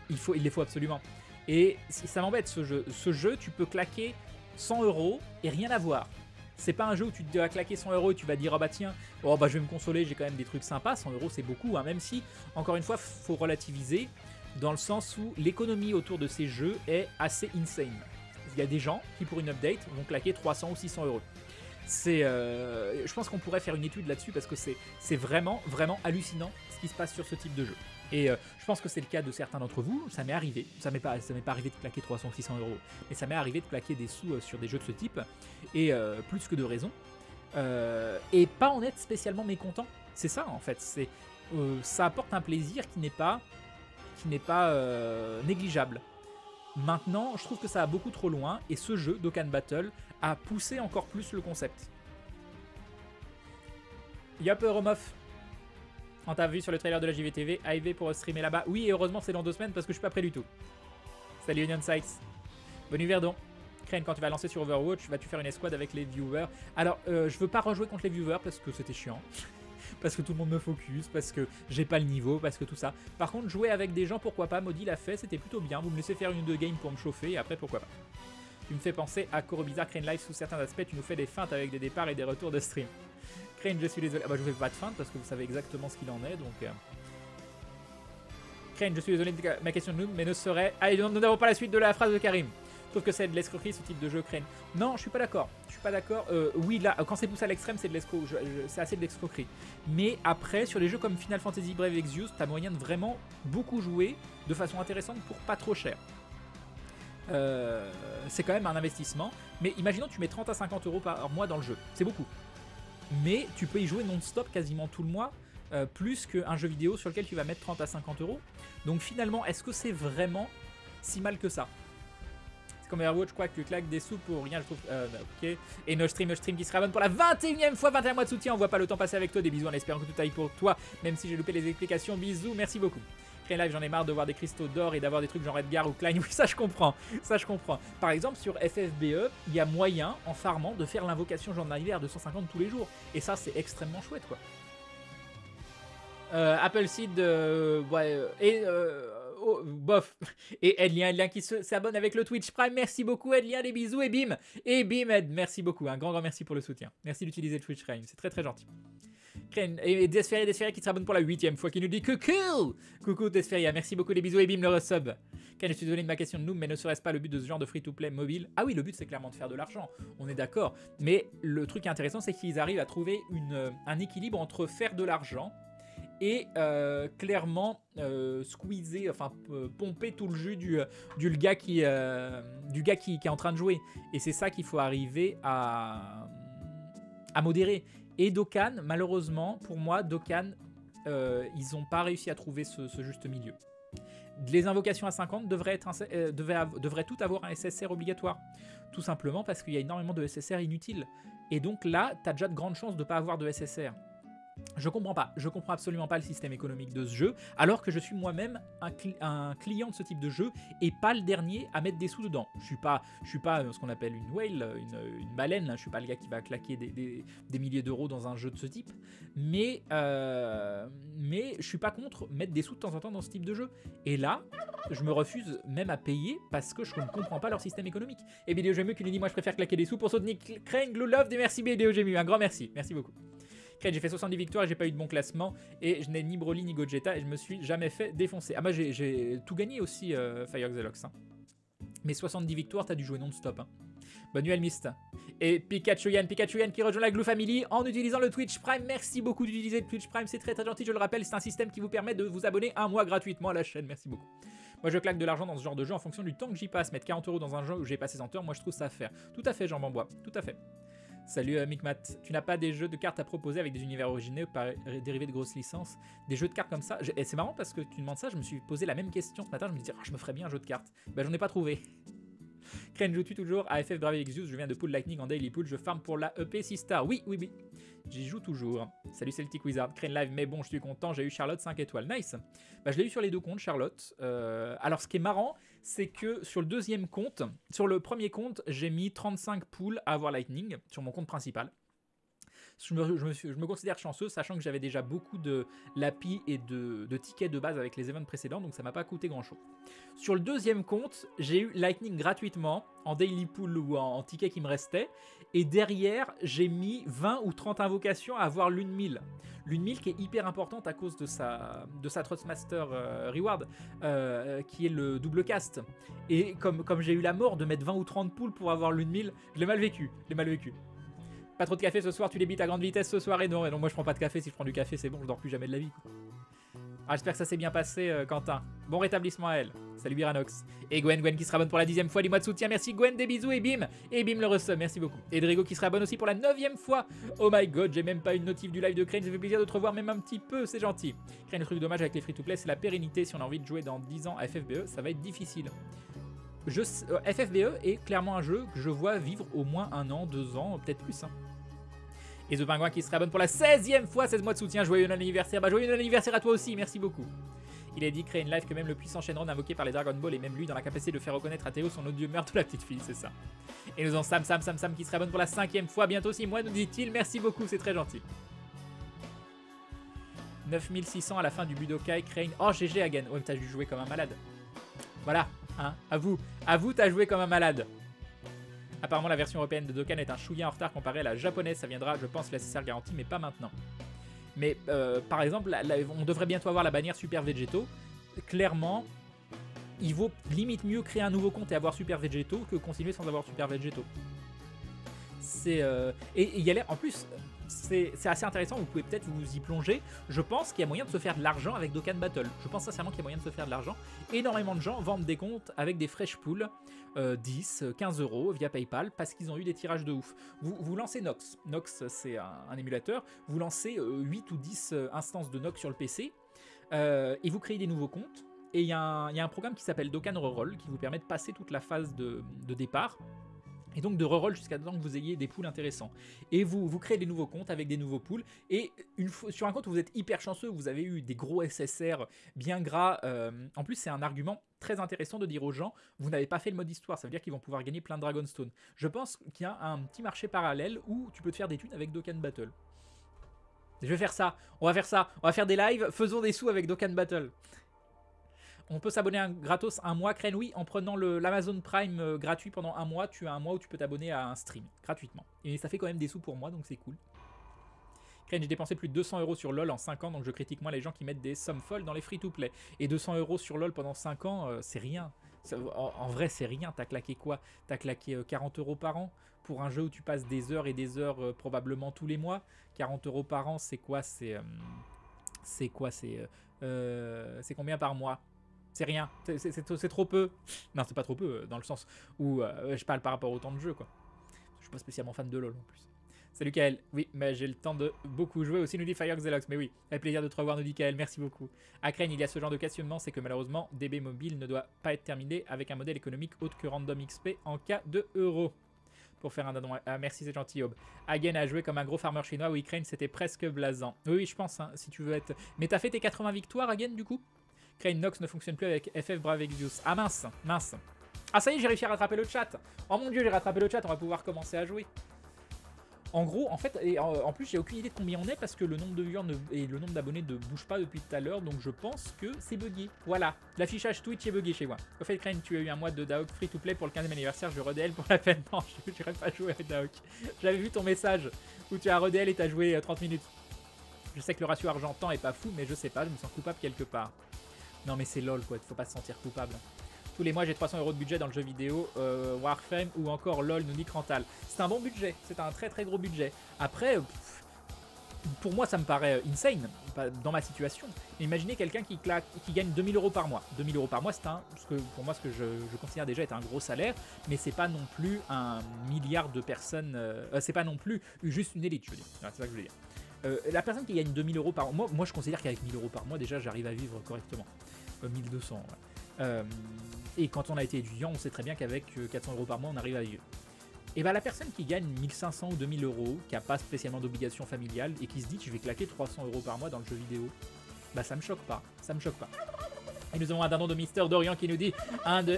les faut absolument. Et ça m'embête ce jeu. Ce jeu, tu peux claquer 100 € et rien avoir. C'est pas un jeu où tu te vas claquer 100 € et tu vas dire oh bah tiens, oh bah je vais me consoler, j'ai quand même des trucs sympas. 100 € c'est beaucoup, hein, même si, encore une fois, faut relativiser dans le sens où l'économie autour de ces jeux est assez insane. Il y a des gens qui pour une update vont claquer 300 ou 600 €. Je pense qu'on pourrait faire une étude là-dessus parce que c'est vraiment, vraiment hallucinant ce qui se passe sur ce type de jeu. Et je pense que c'est le cas de certains d'entre vous, ça m'est arrivé. Ça m'est pas arrivé de claquer 300 ou 600 €, mais ça m'est arrivé de claquer des sous sur des jeux de ce type, et plus que de raison. Et pas en être spécialement mécontent. C'est ça en fait, ça apporte un plaisir qui n'est pas négligeable. Maintenant, je trouve que ça va beaucoup trop loin, et ce jeu, Dokkan Battle, a poussé encore plus le concept. Yop, Romoff. On t'a vu sur le trailer de la JVTV, AIV pour streamer là-bas. Oui, et heureusement, c'est dans 2 semaines parce que je suis pas prêt du tout. Salut Union Sykes. Bonne nuit, Verdon. Crane, quand tu vas lancer sur Overwatch, vas-tu faire une escouade avec les viewers? Alors, je veux pas rejouer contre les viewers parce que c'était chiant. Parce que tout le monde me focus, parce que j'ai pas le niveau, parce que tout ça. Par contre, jouer avec des gens, pourquoi pas? Maudit l'a fait, c'était plutôt bien. Vous me laissez faire une ou deux games pour me chauffer, et après, pourquoi pas. Tu me fais penser à Korobizarre Crane Live sous certains aspects. Tu nous fais des feintes avec des départs et des retours de stream. Crane, je suis désolé. Ah bah, je vous fais pas de feinte parce que vous savez exactement ce qu'il en est, donc. Crane, je suis désolé de ma question de noob, mais ne serait. Ah, nous n'avons pas la suite de la phrase de Karim. Je trouve que c'est de l'escroquerie ce type de jeu, Crane. Non, je suis pas d'accord. Je suis pas d'accord. Oui, là, quand c'est poussé à l'extrême, c'est de l'escroquerie. C'est assez de l'escroquerie. Mais après, sur les jeux comme Final Fantasy Brave Exvius, t'as moyen de vraiment beaucoup jouer de façon intéressante pour pas trop cher. C'est quand même un investissement. Mais imaginons que tu mets 30 à 50 € par mois dans le jeu. C'est beaucoup. Mais tu peux y jouer non-stop quasiment tout le mois. Plus qu'un jeu vidéo sur lequel tu vas mettre 30 à 50 €. Donc finalement, est-ce que c'est vraiment si mal que ça? Comme Overwatch, je crois que tu claques des sous pour rien, je trouve. Ok. Et no stream qui se rabonne pour la 21e fois, 21 mois de soutien. On voit pas le temps passer avec toi. Des bisous en espérant que tout aille pour toi, même si j'ai loupé les explications. Bisous, merci beaucoup. Crane Live, j'en ai marre de voir des cristaux d'or et d'avoir des trucs genre Edgar ou Klein. Oui, ça je comprends. Ça je comprends. Par exemple, sur FFBE, il y a moyen, en farmant, de faire l'invocation journalière à 250 tous les jours. Et ça, c'est extrêmement chouette, quoi. Appleseed, oh, bof. Et Edlien qui s'abonne avec le Twitch Prime. Merci beaucoup, Edlien, des bisous. Et bim, Ed, merci beaucoup. Un grand merci pour le soutien. Merci d'utiliser le Twitch Prime, c'est très très gentil. Et Desferia qui se abonne pour la 8e fois, qui nous dit coucou. Coucou Desferia, merci beaucoup, les bisous. Et bim, le resub. Ken, je suis désolé de ma question de noob, mais ne serait-ce pas le but de ce genre de free-to-play mobile? Ah oui, le but c'est clairement de faire de l'argent, on est d'accord. Mais le truc intéressant, c'est qu'ils arrivent à trouver un équilibre entre faire de l'argent et clairement squeezer, enfin pomper tout le jus du gars qui est en train de jouer. Et c'est ça qu'il faut arriver à modérer. Et Dokkan, malheureusement, pour moi, Dokkan, ils n'ont pas réussi à trouver ce juste milieu. Les invocations à 50 devraient toutes avoir un SSR obligatoire. Tout simplement parce qu'il y a énormément de SSR inutiles. Et donc là, tu as déjà de grandes chances de ne pas avoir de SSR. Je comprends pas, je comprends absolument pas le système économique de ce jeu, alors que je suis moi-même un client de ce type de jeu et pas le dernier à mettre des sous dedans. Je suis pas ce qu'on appelle une whale, une baleine, je suis pas le gars qui va claquer des milliers d'euros dans un jeu de ce type, mais je suis pas contre mettre des sous de temps en temps dans ce type de jeu. Et là, je me refuse même à payer parce que je ne comprends pas leur système économique. Et Vidéo Gému qui nous dit moi je préfère claquer des sous pour soutenir Crane, Glue Love, des merci Vidéo Gému, un grand merci, merci beaucoup. J'ai fait 70 victoires et j'ai pas eu de bon classement et je n'ai ni Broly ni Gogeta et je me suis jamais fait défoncer. Ah bah j'ai tout gagné aussi Fire Xelox. Hein. Mais 70 victoires, t'as dû jouer non-stop. Hein. Bonne nuit Almist. Et Pikachu Yann qui rejoint la Glue Family en utilisant le Twitch Prime. Merci beaucoup d'utiliser le Twitch Prime, c'est très très gentil. Je le rappelle, c'est un système qui vous permet de vous abonner un mois gratuitement à la chaîne. Merci beaucoup. Moi je claque de l'argent dans ce genre de jeu en fonction du temps que j'y passe. Mettre 40 € dans un jeu où j'ai passé 100 heures, moi je trouve ça à faire. Tout à fait Jean Bambois, tout à fait. Salut Micmat, tu n'as pas des jeux de cartes à proposer avec des univers originaux par dérivés de grosses licences? Des jeux de cartes comme ça? Et c'est marrant parce que tu demandes ça, je me suis posé la même question ce matin, je me disais, oh, je me ferais bien un jeu de cartes. Bah j'en ai pas trouvé. Crane, joues-tu toujours à FF Brave Exvius? Je viens de Pool Lightning en Daily Pool, je farm pour la EP 6 stars. Oui. J'y joue toujours. Salut Celtic Wizard, Crane Live, mais bon, je suis content, j'ai eu Charlotte 5 étoiles. Nice. Bah, je l'ai eu sur les deux comptes, Charlotte. Alors, ce qui est marrant, c'est que sur le deuxième compte, sur le premier compte, j'ai mis 35 poules à avoir Lightning, sur mon compte principal. Je me considère chanceux, sachant que j'avais déjà beaucoup de lapis et de tickets de base avec les events précédents, donc ça m'a pas coûté grand chose. Sur le deuxième compte, j'ai eu Lightning gratuitement, en daily pool ou en ticket qui me restait, et derrière, j'ai mis 20 ou 30 invocations à avoir l'une 1000. L'une 1000 qui est hyper importante à cause de sa Trustmaster Reward, qui est le double cast. Et comme j'ai eu la mort de mettre 20 ou 30 poules pour avoir l'une 1000, je l'ai mal vécu. Pas trop de café ce soir, tu les bites à grande vitesse ce soir et non, moi je prends pas de café, si je prends du café c'est bon, je dors plus jamais de la vie. Quoi. Ah, j'espère que ça s'est bien passé Quentin. Bon rétablissement à elle. Salut Biranox. Et Gwen qui sera bonne pour la 10e fois, dis-moi de soutien, merci Gwen, des bisous et bim le resub, merci beaucoup. Et Drigo qui sera bonne aussi pour la 9e fois. Oh my god, j'ai même pas une notif du live de Crane, ça fait plaisir de te revoir même un petit peu, c'est gentil. Crane, le truc dommage avec les free-to-play, c'est la pérennité, si on a envie de jouer dans 10 ans à FFBE, ça va être difficile. FFBE est clairement un jeu que je vois vivre au moins 1 an, 2 ans, peut-être plus. Hein. Et The Pingouin qui se abonne pour la 16e fois, 16 mois de soutien, joyeux anniversaire. Bah joyeux anniversaire à toi aussi, merci beaucoup. Il a dit créer une live que même le puissant Shenron invoqué par les Dragon Ball et même lui dans la capacité de faire reconnaître à Théo son odieux meurtre de la petite fille, c'est ça. Et nous avons Sam qui se abonne pour la 5e fois, bientôt 6 mois nous dit-il, merci beaucoup, c'est très gentil. 9600 à la fin du Budokai, Crane. Oh GG again, ouais mais t'as dû jouer comme un malade. Voilà, hein, à vous t'as joué comme un malade. Apparemment, la version européenne de Dokkan est un chouïa en retard comparé à la japonaise. Ça viendra, je pense, la SSR garantie, mais pas maintenant. Mais par exemple, on devrait bientôt avoir la bannière Super Vegeto. Clairement, il vaut limite mieux créer un nouveau compte et avoir Super Vegeto que continuer sans avoir Super Vegeto. Et il y a l'air, en plus, c'est assez intéressant, vous pouvez peut-être vous y plonger. Je pense qu'il y a moyen de se faire de l'argent avec Dokkan Battle. Je pense sincèrement qu'il y a moyen de se faire de l'argent. Énormément de gens vendent des comptes avec des fresh pools, 10, 15 euros via PayPal parce qu'ils ont eu des tirages de ouf. Vous lancez Nox. Nox, c'est un émulateur. Vous lancez 8 ou 10 instances de Nox sur le PC et vous créez des nouveaux comptes. Et il y a un programme qui s'appelle Dokkan Reroll qui vous permet de passer toute la phase de départ. Et donc de reroll jusqu'à temps que vous ayez des pools intéressants. Et vous créez des nouveaux comptes avec des nouveaux pools. Et sur un compte où vous êtes hyper chanceux, vous avez eu des gros SSR bien gras. En plus, c'est un argument très intéressant de dire aux gens, vous n'avez pas fait le mode histoire. Ça veut dire qu'ils vont pouvoir gagner plein de Dragonstone. Je pense qu'il y a un petit marché parallèle où tu peux te faire des thunes avec Dokkan Battle. Je vais faire ça. On va faire des lives. Faisons des sous avec Dokkan Battle. On peut s'abonner gratos un mois, Crane, oui, en prenant l'Amazon Prime gratuit pendant un mois, tu as un mois où tu peux t'abonner à un stream, gratuitement. Et ça fait quand même des sous pour moi, donc c'est cool. Crane, j'ai dépensé plus de 200 € sur LoL en 5 ans, donc je critique moins les gens qui mettent des sommes folles dans les free-to-play. Et 200 € sur LoL pendant 5 ans, c'est rien. En vrai, c'est rien. T'as claqué quoi? T'as claqué 40 € par an pour un jeu où tu passes des heures et des heures probablement tous les mois. 40 € par an, c'est quoi? C'est combien par mois? C'est rien, c'est trop peu. Non, c'est pas trop peu, dans le sens où je parle par rapport au temps de jeu, quoi. Je suis pas spécialement fan de LoL en plus. Salut Kael, oui, mais j'ai le temps de beaucoup jouer aussi, nous dit FireXelox, mais oui, avec plaisir de te revoir, nous dit Kael, merci beaucoup. À Crane, il y a ce genre de questionnement, c'est que malheureusement, DB Mobile ne doit pas être terminé avec un modèle économique autre que Random XP en cas de euro. Pour faire un dadon. Ah, merci, c'est gentil, Aube. Hagen a joué comme un gros farmer chinois, oui, Crane, c'était presque blasant. Oui, je pense, hein, si tu veux être... Mais t'as fait tes 80 victoires, Hagen, du coup? Crane Nox ne fonctionne plus avec FF Brave Exvius. Ah mince. Ah ça y est, j'ai réussi à rattraper le chat. Oh mon dieu, j'ai rattrapé le chat, on va pouvoir commencer à jouer. En gros, en fait, et en plus, j'ai aucune idée de combien on est parce que le nombre de viewers et le nombre d'abonnés ne bougent pas depuis tout à l'heure, donc je pense que c'est buggé. Voilà, l'affichage Twitch est buggé chez moi. Au fait, Crane, tu as eu un mois de Daok free to play pour le 15e anniversaire, je redl pour la peine. Non, je n'irai pas jouer avec Daok. J'avais vu ton message où tu as redl et tu as joué 30 minutes. Je sais que le ratio argent-temps est pas fou, mais je sais pas, je me sens coupable quelque part. Non mais c'est LOL quoi, faut pas se sentir coupable. Tous les mois j'ai 300 € de budget dans le jeu vidéo, Warframe ou encore LOL, nous dit Crantal. C'est un bon budget, c'est un très très gros budget. Après, pour moi ça me paraît insane, dans ma situation. Imaginez quelqu'un qui gagne 2000 € par mois. 2000 € par mois c'est pour moi ce que je considère déjà être un gros salaire, mais c'est pas non plus un milliard de personnes, c'est pas non plus juste une élite je veux dire, c'est ça que je veux dire. La personne qui gagne 2000 € par mois, moi je considère qu'avec 1000 € par mois déjà j'arrive à vivre correctement. 1200 ouais. Et quand on a été étudiant on sait très bien qu'avec 400 € par mois on arrive à vivre. Et bah la personne qui gagne 1500 ou 2000 euros, qui a pas spécialement d'obligation familiale et qui se dit je vais claquer 300 euros par mois dans le jeu vidéo, bah ça me choque pas, ça me choque pas. Et nous avons un dindon de Mister Dorian qui nous dit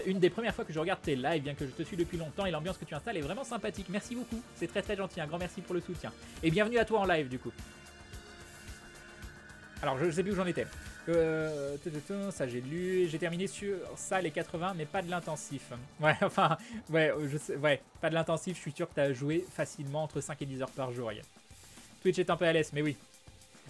une des premières fois que je regarde tes lives, bien que je te suis depuis longtemps et l'ambiance que tu installes est vraiment sympathique. Merci beaucoup, c'est très très gentil, un grand merci pour le soutien. Et bienvenue à toi en live du coup. Alors je sais plus où j'en étais. Ça j'ai lu, j'ai terminé sur ça les 80 mais pas de l'intensif. Ouais enfin ouais je sais, ouais pas de l'intensif, je suis sûr que tu as joué facilement entre 5 et 10 heures par jour. Yeah. Twitch est un peu à l'aise mais oui.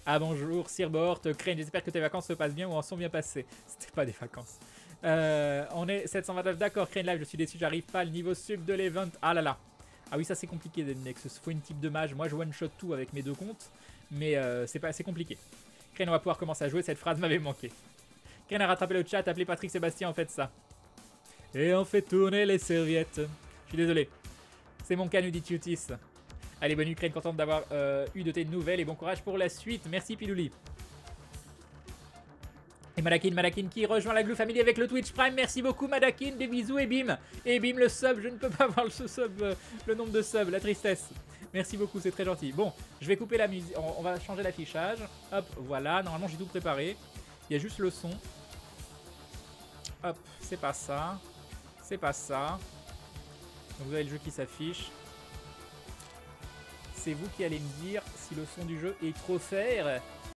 Ah bonjour Sirbort, Crane, j'espère que tes vacances se passent bien ou en sont bien passées. C'était pas des vacances. On est 729, d'accord Crane Live, je suis déçu, j'arrive pas, le niveau sub de l'event. Ah là là. Ah oui ça c'est compliqué Nexus, faut une type de mage, moi je one shot tout avec mes deux comptes. Mais c'est pas assez compliqué. Crane, on va pouvoir commencer à jouer, cette phrase m'avait manqué. Crane a rattrapé le chat, appelé Patrick Sébastien, en fait ça. Et on fait tourner les serviettes. Je suis désolé. C'est mon cas, nous dit Tutis. Allez, bonne nuit Crane, contente d'avoir eu de tes nouvelles et bon courage pour la suite. Merci Pilouli. Et Madakin qui rejoint la Glue Family avec le Twitch Prime. Merci beaucoup Madakin, des bisous et bim. Et bim le sub, je ne peux pas voir le nombre de subs, la tristesse. Merci beaucoup, c'est très gentil. Bon, je vais couper la musique, on va changer l'affichage. Hop, voilà, normalement j'ai tout préparé. Il y a juste le son. Hop, c'est pas ça. C'est pas ça. Donc vous avez le jeu qui s'affiche. C'est vous qui allez me dire si le son du jeu est trop fort